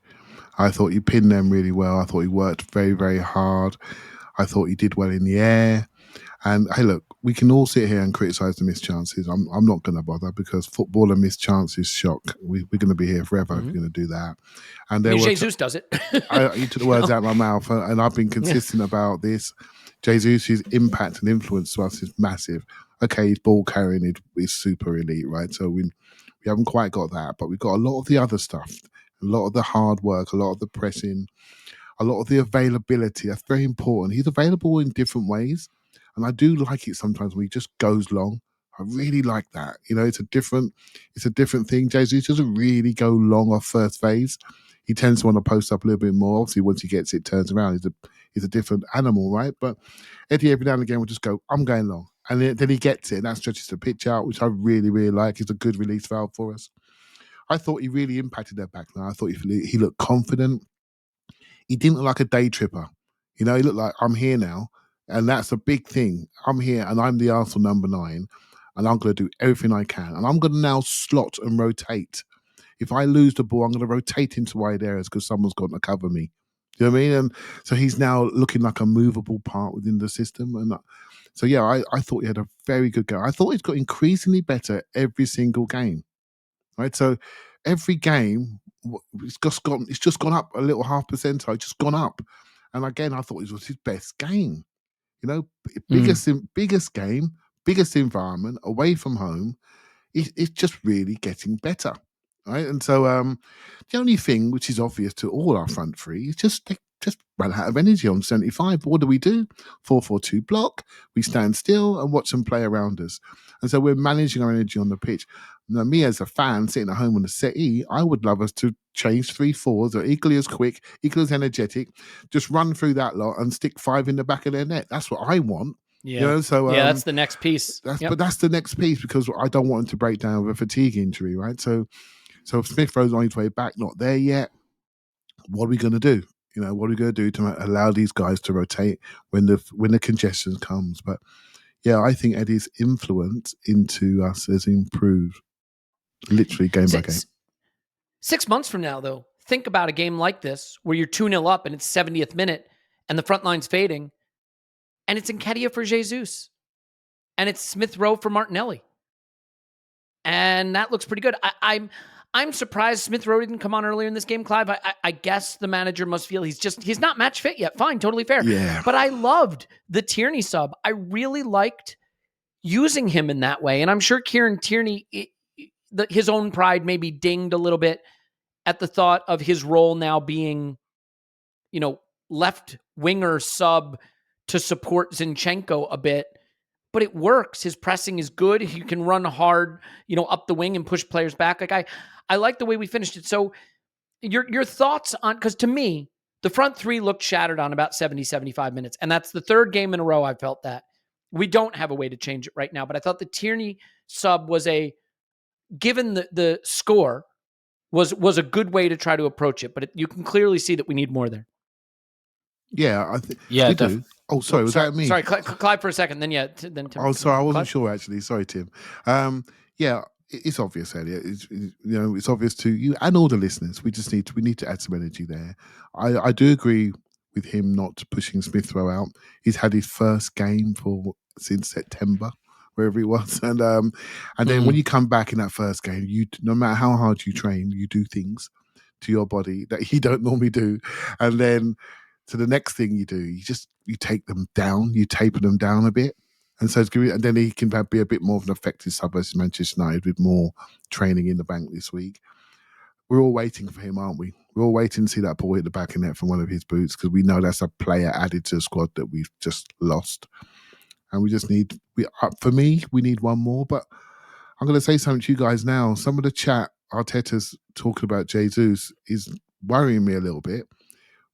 I thought he pinned them really well. I thought he worked very, very hard. I thought he did well in the air. And hey, look, we can all sit here and criticise the missed chances. I'm not going to bother, because football and missed chances shock. We're going to be here forever if we're going to do that. And Jesus does it. You took the words out of my mouth, and I've been consistent about this. Jesus' impact and influence to us is massive. Okay, his ball carrying is super elite, right? So we haven't quite got that, but we've got a lot of the other stuff, a lot of the hard work, a lot of the pressing, a lot of the availability. That's very important. He's available in different ways, and I do like it sometimes when he just goes long. I really like that. It's a different thing. Jesus doesn't really go long off first phase. He tends to want to post up a little bit more. Obviously, once he gets it, turns around. He's a different animal, right? But Eddie every now and again will just go, I'm going long. And then he gets it, and that stretches the pitch out, which I really, really like. It's a good release valve for us. I thought he really impacted their backline. I thought he looked confident. He didn't look like a day tripper. He looked like, I'm here now, and that's a big thing. I'm here, and I'm the Arsenal number 9, and I'm going to do everything I can. And I'm going to now slot and rotate. If I lose the ball, I'm going to rotate into wide areas because someone's got to cover me. Do you know what I mean? And so he's now looking like a movable part within the system. And so, yeah, I thought he had a very good game. I thought he's got increasingly better every single game, right? So every game, it's just gone up a little half percentile. It's just gone up. And again, I thought it was his best game. Biggest game, biggest environment, away from home. It's just really getting better. Right, and so the only thing which is obvious to all our front three is they just ran out of energy on 75. But what do? 4-4-2 block. We stand still and watch them play around us. And so we're managing our energy on the pitch. Now, me as a fan sitting at home on the settee, I would love us to change 3-4s that are equally as quick, equally as energetic, just run through that lot and stick 5 in the back of their net. That's what I want. Yeah. So that's the next piece. But that's the next piece, because I don't want them to break down with a fatigue injury, right? So Smith Rowe's on his way back, not there yet. What are we going to do? What are we going to do to allow these guys to rotate when the congestion comes? But yeah, I think Eddie's influence into us has improved, literally game by game. 6 months from now, though, think about a game like this where you're 2-0 up and it's 70th minute and the front line's fading, and it's Nketiah for Jesus, and it's Smith Rowe for Martinelli, and that looks pretty good. I'm I'm surprised Smith Rowe didn't come on earlier in this game, Clive. I guess the manager must feel he's not match fit yet. Fine, totally fair. Yeah. But I loved the Tierney sub. I really liked using him in that way. And I'm sure Kieran Tierney, his own pride maybe dinged a little bit at the thought of his role now being, left winger sub to support Zinchenko a bit. But it works. His pressing is good. He can run hard, up the wing and push players back. Like I like the way we finished it. So your thoughts on, because to me, the front three looked shattered on about 70, 75 minutes. And that's the third game in a row I felt that. We don't have a way to change it right now. But I thought the Tierney sub was given the score, was a good way to try to approach it. But you can clearly see that we need more there. Yeah, I think Yeah, we do. Oh, sorry, was that me? Sorry, Clive for a second. Then Tim. Oh, sorry, I wasn't Clive? sure actually. Sorry, Tim. Yeah, it's obvious, Elliot. It's obvious to you and all the listeners. We need to add some energy there. I do agree with him not pushing Smith Rowe out. He's had his first game since September, wherever it was, and then when you come back in that first game, no matter how hard you train, you do things to your body that you don't normally do, and then. So the next thing you do, you take them down, you taper them down a bit, and then he can be a bit more of an effective sub versus Manchester United with more training in the bank this week. We're all waiting for him, aren't we? We're all waiting to see that ball hit the back of net from one of his boots because we know that's a player added to the squad that we've just lost, and we just need. For me, we need one more. But I'm going to say something to you guys now. Some of the chat Arteta's talking about Jesus is worrying me a little bit.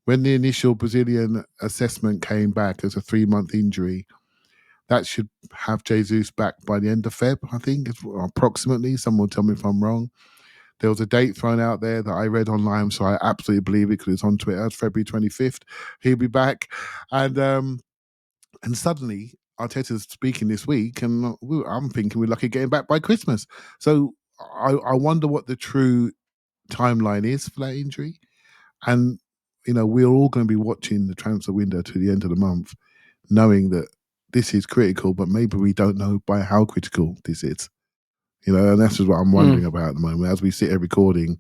When the initial Brazilian assessment came back as a 3-month injury, that should have Jesus back by the end of Feb, I think, approximately. Someone will tell me if I'm wrong. There was a date thrown out there that I read online, so I absolutely believe it because it's on Twitter. It's February 25th. He'll be back. And suddenly, Arteta's speaking this week, and I'm thinking we're lucky getting back by Christmas. So I wonder what the true timeline is for that injury. And we're all going to be watching the transfer window to the end of the month, knowing that this is critical, but maybe we don't know by how critical this is. And that's just what I'm wondering about at the moment. As we sit here recording,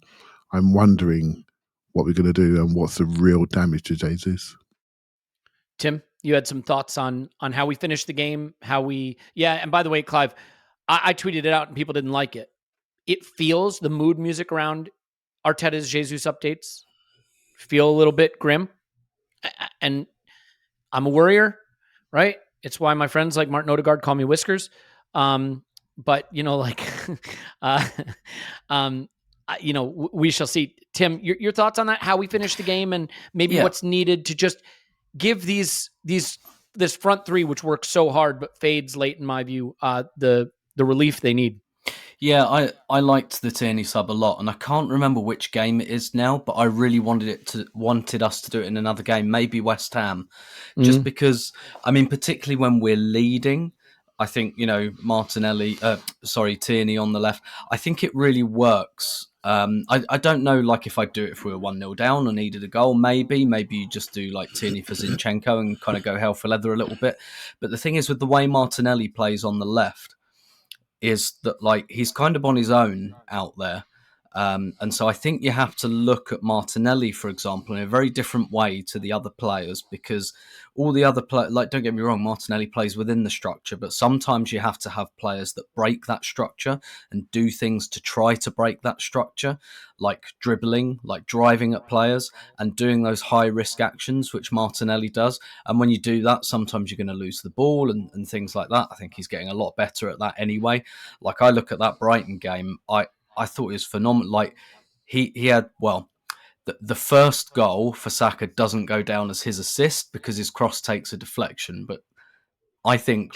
I'm wondering what we're going to do and what's the real damage to Jesus. Tim, you had some thoughts on how we finished the game, and by the way, Clive, I tweeted it out and people didn't like it. It feels the mood music around Arteta's Jesus updates feel a little bit grim, and I'm a worrier, right? It's why my friends like Martin Odegaard call me Whiskers. But we shall see. Tim, your thoughts on that? How we finish the game, and maybe what's needed to just give this front three, which works so hard but fades late, in my view, the relief they need. Yeah, I liked the Tierney sub a lot, and I can't remember which game it is now, but I really wanted us to do it in another game, maybe West Ham, just because, particularly when we're leading, I think, Tierney on the left, I think it really works. I don't know, if I'd do it if we were 1-0 down or needed a goal, maybe you just do Tierney for Zinchenko and kind of go hell for leather a little bit. But the thing is, with the way Martinelli plays on the left, is that he's kind of on his own out there. And so I think you have to look at Martinelli, for example, in a very different way to the other players, because all the other players, don't get me wrong, Martinelli plays within the structure, but sometimes you have to have players that break that structure and do things to try to break that structure, like dribbling, like driving at players and doing those high risk actions, which Martinelli does. And when you do that, sometimes you're going to lose the ball and things like that. I think he's getting a lot better at that anyway. I look at that Brighton game, I thought it was phenomenal. He had, the first goal for Saka doesn't go down as his assist because his cross takes a deflection. But I think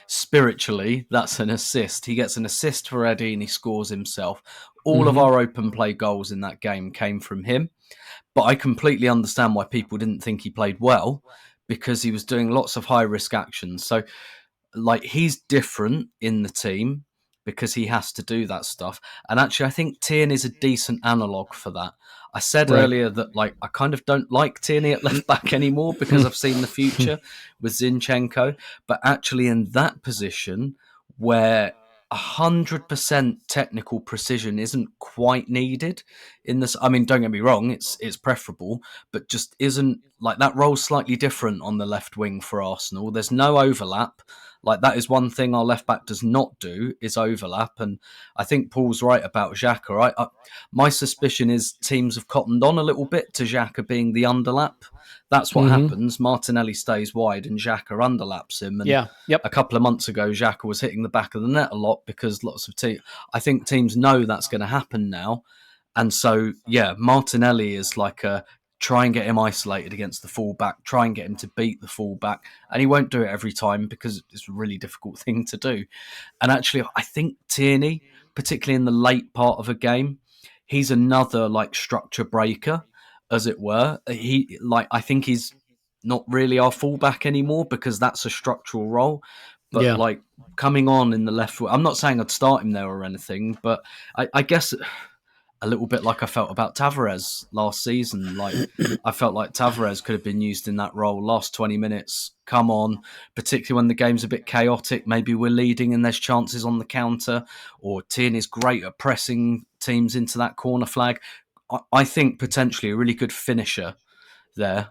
spiritually, that's an assist. He gets an assist for Eddie and he scores himself. All of our open play goals in that game came from him. But I completely understand why people didn't think he played well, because he was doing lots of high risk actions. So he's different in the team, because he has to do that stuff. And actually, I think Tierney is a decent analogue for that. I said earlier that I kind of don't like Tierney at left back anymore because I've seen the future with Zinchenko. But actually in that position where 100% technical precision isn't quite needed in this. I mean, don't get me wrong, it's preferable, but just isn't like that role's slightly different on the left wing for Arsenal. There's no overlap. Like that is one thing our left back does not do is overlap. And I think Paul's right about Xhaka. Right? My suspicion is teams have cottoned on a little bit to Xhaka being the underlap. That's what happens. Martinelli stays wide and Xhaka underlaps him. And a couple of months ago, Xhaka was hitting the back of the net a lot because lots of I think teams know that's going to happen now. And so, Martinelli is like try and get him isolated against the fullback, try and get him to beat the fullback. And he won't do it every time because it's a really difficult thing to do. And actually, I think Tierney, particularly in the late part of a game, he's another like structure breaker, as it were. I think he's not really our fullback anymore because that's a structural role. But like coming on in the left foot, I'm not saying I'd start him there or anything, but I guess a little bit like I felt about Tavares last season. Like I felt like Tavares could have been used in that role. Last 20 minutes, come on, particularly when the game's a bit chaotic. Maybe we're leading and there's chances on the counter, or Tierney's great at pressing teams into that corner flag. I think potentially a really good finisher there.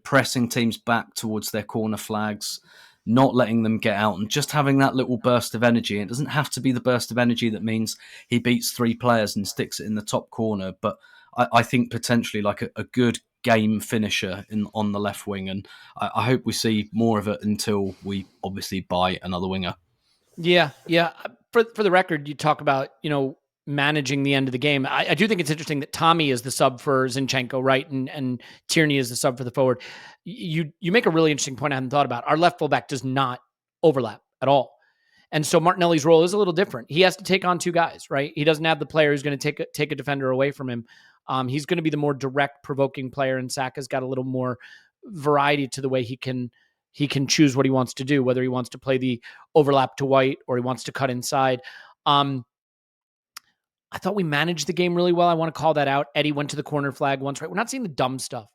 Pressing teams back towards their corner flags, not letting them get out, and just having that little burst of energy. It doesn't have to be the burst of energy that means he beats 3 players and sticks it in the top corner, but I think potentially like a good game finisher on the left wing, and I hope we see more of it until we obviously buy another winger. Yeah. For the record, you talk about, managing the end of the game. I do think it's interesting that Tommy is the sub for Zinchenko, right? And Tierney is the sub for the forward. You make a really interesting point I hadn't thought about. Our left fullback does not overlap at all. And so Martinelli's role is a little different. He has to take on 2 guys, right? He doesn't have the player who's going to take a defender away from him. He's going to be the more direct, provoking player, and Saka's got a little more variety to the way he can choose what he wants to do, whether he wants to play the overlap to White or he wants to cut inside. I thought we managed the game really well. I want to call that out. Eddie went to the corner flag once, right? We're not seeing the dumb stuff.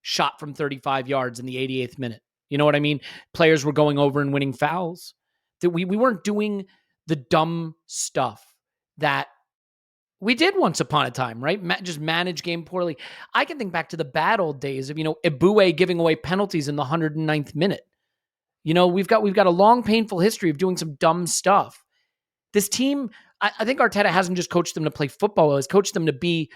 Shot from 35 yards in the 88th minute. You know what I mean? Players were going over and winning fouls. That we weren't doing the dumb stuff that we did once upon a time, right? Just manage game poorly. I can think back to the bad old days of, Eboué giving away penalties in the 109th minute. We've got a long, painful history of doing some dumb stuff. This team, I think Arteta hasn't just coached them to play football, he's coached them to be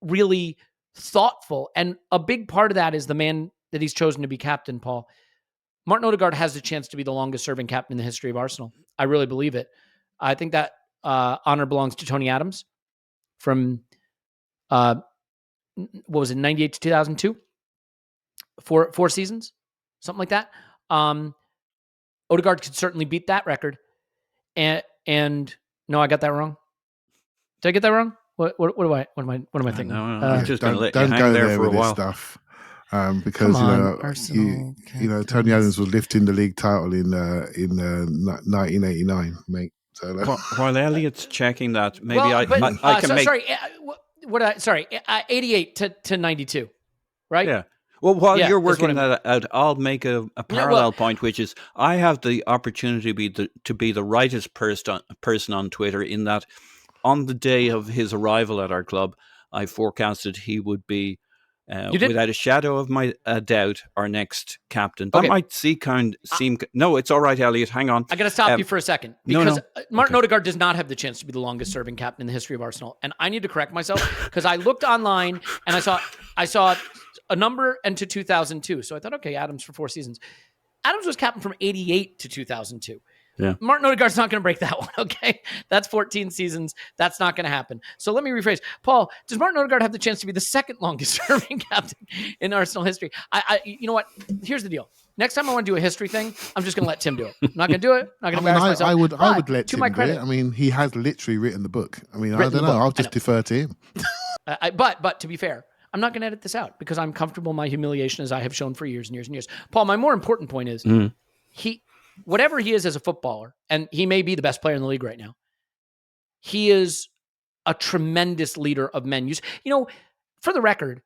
really thoughtful. And a big part of that is the man that he's chosen to be captain, Paul. Martin Odegaard has a chance to be the longest serving captain in the history of Arsenal. I really believe it. I think that honor belongs to Tony Adams from, 98 to 2002? 4 seasons? Something like that. Odegaard could certainly beat that record. And no, I got that wrong. Did I get that wrong? What am I thinking? No, I'm just going to let you hang there for a while. Stuff, because Tony Adams was lifting the league title in 1989, mate. So while Elliot's checking that, maybe I can make. Sorry, 88 to 92, right? Yeah. Well, while you're working that out, I'll make a parallel point, which is I have the opportunity to be the rightest person on Twitter, in that on the day of his arrival at our club, I forecasted he would be, without a shadow of a doubt, our next captain. That might seem... No, it's all right, Elliot. Hang on. I got to stop you for a second, because Martin Odegaard does not have the chance to be the longest serving captain in the history of Arsenal. And I need to correct myself, because I looked online and I saw a number and to 2002. So I thought, okay, Adams for 4 seasons. Adams was captain from 88 to 2002. Yeah. Martin Odegaard's not going to break that one, okay? That's 14 seasons. That's not going to happen. So let me rephrase. Paul, does Martin Odegaard have the chance to be the second longest serving captain in Arsenal history? You know what? Here's the deal. Next time I want to do a history thing, I'm just going to let Tim do it. I'm not going to do it. I'm not going to embarrass myself. I would let Tim do it. I mean, he has literally written the book. I mean, I don't know. I'll just defer to him. But to be fair, I'm not going to edit this out because I'm comfortable in my humiliation, as I have shown for years and years and years. Paul, my more important point is whatever he is as a footballer, and he may be the best player in the league right now, he is a tremendous leader of men. For the record,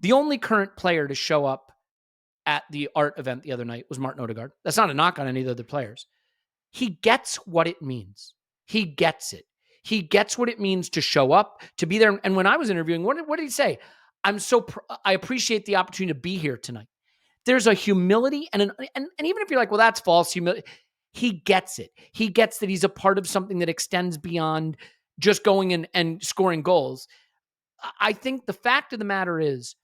the only current player to show up at the art event the other night was Martin Odegaard. That's not a knock on any of the other players. he gets what it means. He gets it. He gets what it means to show up, to be there. And when I was interviewing, what did he say? I appreciate the opportunity to be here tonight. There's a humility and even if you're like, well, that's false humility, he gets it. He gets that he's a part of something that extends beyond just going in and scoring goals. I think the fact of the matter is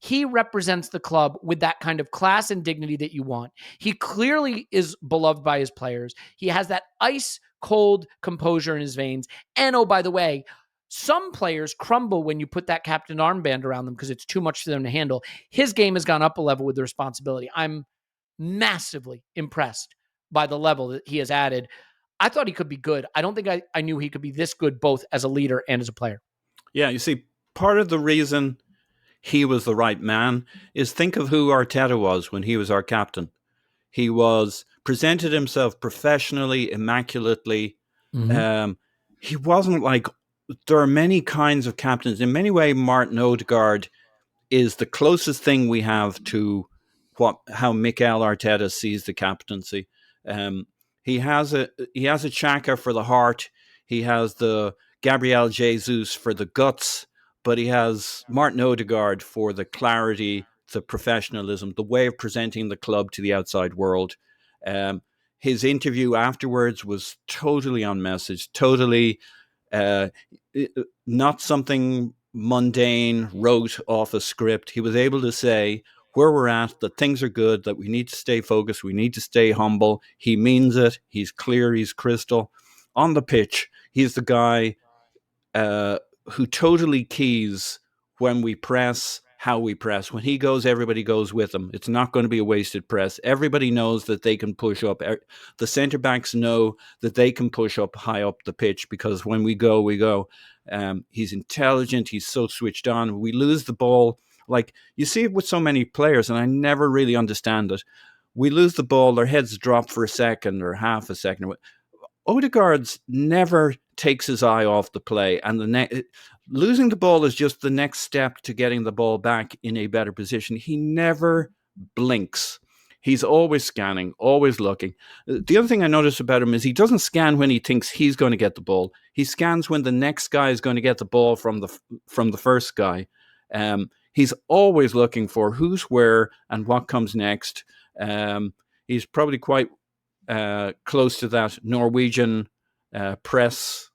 he represents the club with that kind of class and dignity that you want. He clearly is beloved by his players. He has that ice cold composure in his veins. And oh, by the way, some players crumble when you put that captain armband around them because it's too much for them to handle. His game has gone up a level with the responsibility. I'm massively impressed by the level that he has added. I thought he could be good. I don't think I knew he could be this good both as a leader and as a player. Yeah, you see, part of the reason he was the right man is think of who Arteta was when he was our captain. He presented himself professionally, immaculately. Mm-hmm. He wasn't like, there are many kinds of captains. In many ways, Martin Odegaard is the closest thing we have to how Mikel Arteta sees the captaincy. He has a Xhaka for the heart. He has the Gabriel Jesus for the guts, but he has Martin Odegaard for the clarity, the professionalism, the way of presenting the club to the outside world. His interview afterwards was totally on message, totally not something mundane, wrote off a script. He was able to say where we're at, that things are good, that we need to stay focused, we need to stay humble. He means it. He's clear, he's crystal. On the pitch, he's the guy who totally keys when we press, how we press. When he goes, everybody goes with him. It's not going to be a wasted press. Everybody knows that they can push up. The centre-backs know that they can push up high up the pitch because when we go, we go. He's intelligent. He's so switched on. We lose the ball. Like, you see it with so many players, and I never really understand it. We lose the ball, their heads drop for a second or half a second. Odegaard's never takes his eye off the play, and losing the ball is just the next step to getting the ball back in a better position. He never blinks. He's always scanning, always looking. The other thing I notice about him is he doesn't scan when he thinks he's going to get the ball. He scans when the next guy is going to get the ball from the first guy. He's always looking for who's where and what comes next. He's probably quite close to that Norwegian chess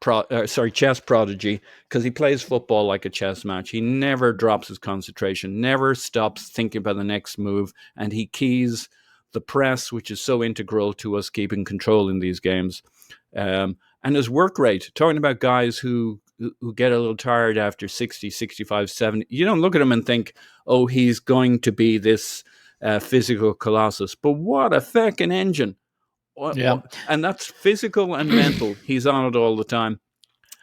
prodigy, because he plays football like a chess match. He never drops his concentration, never stops thinking about the next move, and he keys the press, which is so integral to us keeping control in these games. And his work rate, talking about guys who get a little tired after 60, 65, 70, you don't look at him and think, oh, he's going to be this physical colossus. But what a fucking engine. Yeah. And that's physical and mental. He's on it all the time.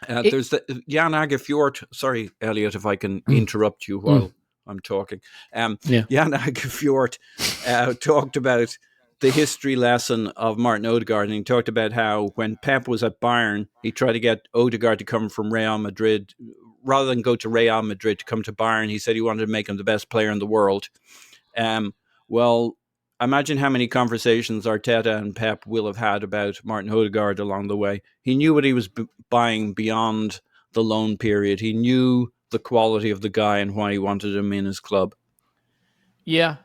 There's Jan Agefjord. Sorry, Elliot, if I can interrupt you while I'm talking. Jan Agefjord talked about the history lesson of Martin Odegaard, and he talked about how when Pep was at Bayern, he tried to get Odegaard to come from Real Madrid. Rather than go to Real Madrid to come to Bayern, he said he wanted to make him the best player in the world. Well, imagine how many conversations Arteta and Pep will have had about Martin Odegaard along the way. He knew what he was buying beyond the loan period. He knew the quality of the guy and why he wanted him in his club. Yeah.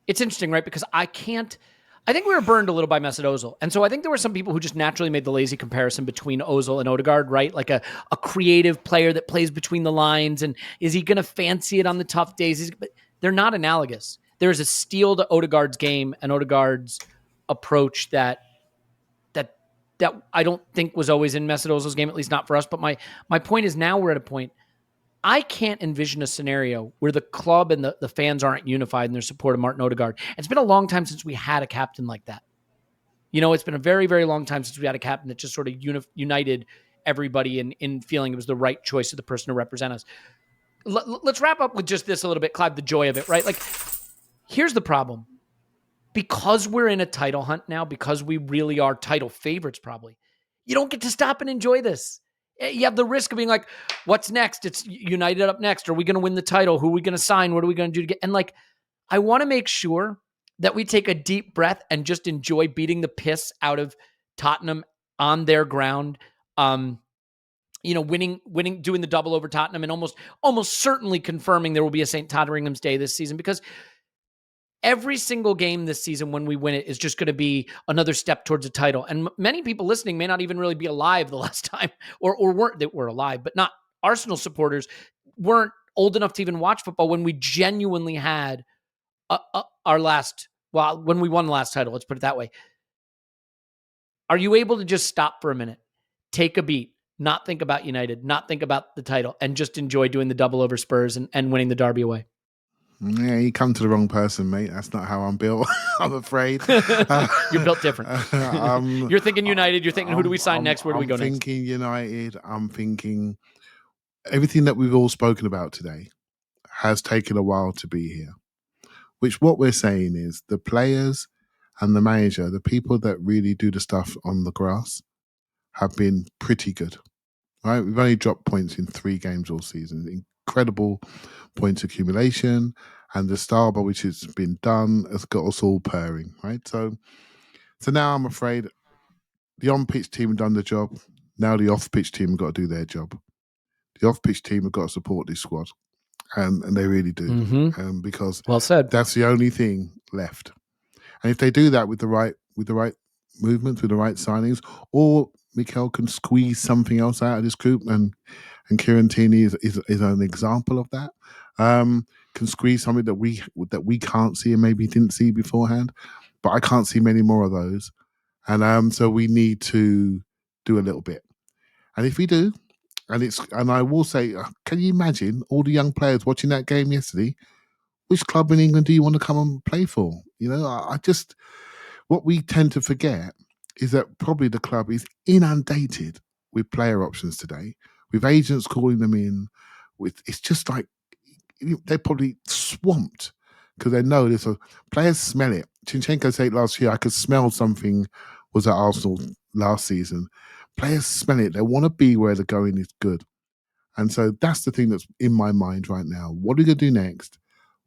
It's interesting, right? Because I think we were burned a little by Mesut Ozil. And so I think there were some people who just naturally made the lazy comparison between Ozil and Odegaard, right? Like a creative player that plays between the lines. And is he going to fancy it on the tough days? But they're not analogous. There's a steel to Odegaard's game and Odegaard's approach that I don't think was always in Mesut Ozil's game, at least not for us. But my point is, now we're at a point, I can't envision a scenario where the club and the fans aren't unified in their support of Martin Odegaard. It's been a long time since we had a captain like that. You know, it's been a very, very long time since we had a captain that just sort of united everybody in feeling it was the right choice of the person to represent us. Let's wrap up with just this a little bit, Clive, the joy of it, right? Like, here's the problem. Because we're in a title hunt now, because we really are title favorites probably, you don't get to stop and enjoy this. You have the risk of being like, what's next? It's United up next. Are we going to win the title? Who are we going to sign? What are we going to do to get? And like, I want to make sure that we take a deep breath and just enjoy beating the piss out of Tottenham on their ground. Winning, doing the double over Tottenham, and almost certainly confirming there will be a St. Totteringham's Day this season, because every single game this season, when we win it, is just going to be another step towards a title. And many people listening may not even really be alive the last time, or weren't, that were alive, but not Arsenal supporters, weren't old enough to even watch football when we genuinely had when we won the last title. Let's put it that way. Are you able to just stop for a minute, take a beat, not think about United, not think about the title, and just enjoy doing the double over Spurs and winning the derby away? Yeah, you come to the wrong person, mate. That's not how I'm built, I'm afraid. You're built different. You're thinking United. You're thinking, who do we sign next? Where do we go next? I'm thinking United. I'm thinking everything that we've all spoken about today has taken a while to be here. Which what we're saying is the players and the manager, the people that really do the stuff on the grass, have been pretty good. Right? We've only dropped points in 3 games all season. Incredible points accumulation, and the star by which it's been done has got us all purring, right? So now I'm afraid the on-pitch team have done the job. Now the off-pitch team have got to do their job. The off-pitch team have got to support this squad, and they really do, because well said. That's the only thing left. And if they do that with the right movements, with the right signings, or Mikel can squeeze something else out of this group, and Kieran Tierney is an example of that. Can squeeze something that we can't see and maybe didn't see beforehand, but I can't see many more of those, and so we need to do a little bit. And if we do, and I will say, can you imagine all the young players watching that game yesterday? Which club in England do you want to come and play for? What we tend to forget is that probably the club is inundated with player options today, with agents calling them in. It's just like they're probably swamped because they know this. Players smell it. Zinchenko said last year, I could smell something was at Arsenal last season. Players smell it. They want to be where the going is good. And so that's the thing that's in my mind right now. What are we going to do next?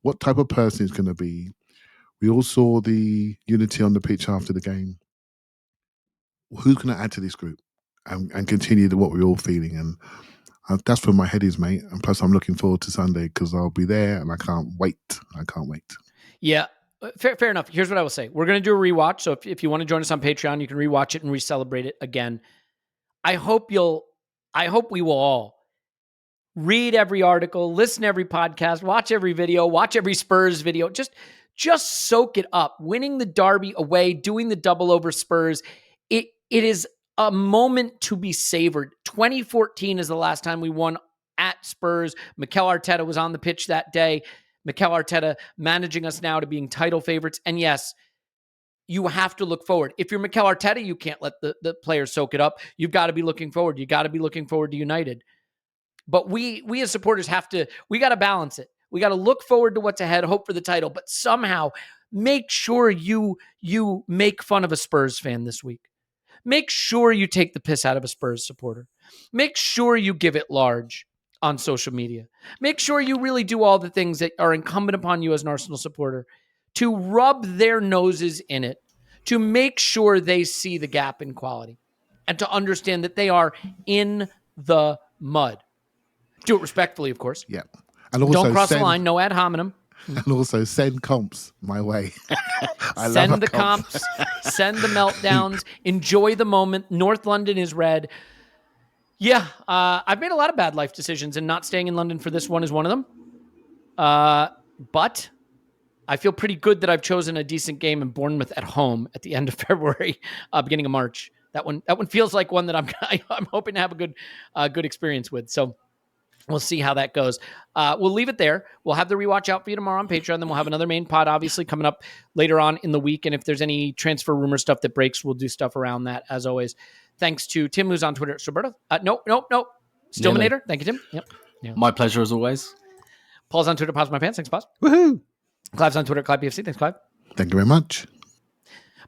What type of person is going to be? We all saw the unity on the pitch after the game. Who's going to add to this group and continue what we're all feeling? And that's where my head is, mate. And plus, I'm looking forward to Sunday because I'll be there and I can't wait. Yeah, fair enough. Here's what I will say. We're going to do a rewatch. So if you want to join us on Patreon, you can rewatch it and re-celebrate it again. I hope we will all read every article, listen to every podcast, watch every video, watch every Spurs video. Just soak it up. Winning the derby away, doing the double over Spurs. It is a moment to be savored. 2014 is the last time we won at Spurs. Mikel Arteta was on the pitch that day. Mikel Arteta managing us now to being title favorites. And yes, you have to look forward. If you're Mikel Arteta, you can't let the players soak it up. You've got to be looking forward. You got to be looking forward to United. But we as supporters we got to balance it. We got to look forward to what's ahead, hope for the title, but somehow make sure you make fun of a Spurs fan this week. Make sure you take the piss out of a Spurs supporter. Make sure you give it large on social media. Make sure you really do all the things that are incumbent upon you as an Arsenal supporter to rub their noses in it, to make sure they see the gap in quality and to understand that they are in the mud. Do it respectfully, of course. Yeah. And also don't cross the line, no ad hominem. And also send comps my way. Send the comps, send the meltdowns, enjoy the moment. North London is red. Yeah, I've made a lot of bad life decisions, and not staying in London for this one is one of them. But I feel pretty good that I've chosen a decent game in Bournemouth at home at the end of February, beginning of March. That one feels like one that I'm hoping to have a good experience with. So we'll see how that goes. We'll leave it there. We'll have the rewatch out for you tomorrow on Patreon. Then we'll have another main pod, obviously, coming up later on in the week. And if there's any transfer rumor stuff that breaks, we'll do stuff around that, as always. Thanks to Tim, who's on Twitter. Roberto. Nope. Stillmanator. Thank you, Tim. Yep. Yeah. My pleasure, as always. Paul's on Twitter. Pause my pants. Thanks, Pause. Woohoo! Clive's on Twitter. Clive BFC. Thanks, Clive. Thank you very much.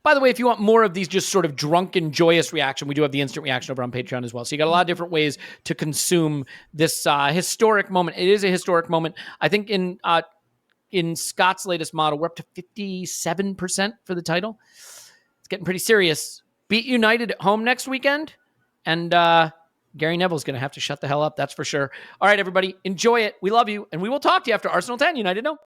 By the way, if you want more of these just sort of drunken, joyous reaction, we do have the instant reaction over on Patreon as well. So you got a lot of different ways to consume this historic moment. It is a historic moment. I think in in Scott's latest model, we're up to 57% for the title. It's getting pretty serious. Beat United at home next weekend, and Gary Neville's going to have to shut the hell up, that's for sure. All right, everybody, enjoy it. We love you, and we will talk to you after Arsenal 10, United no.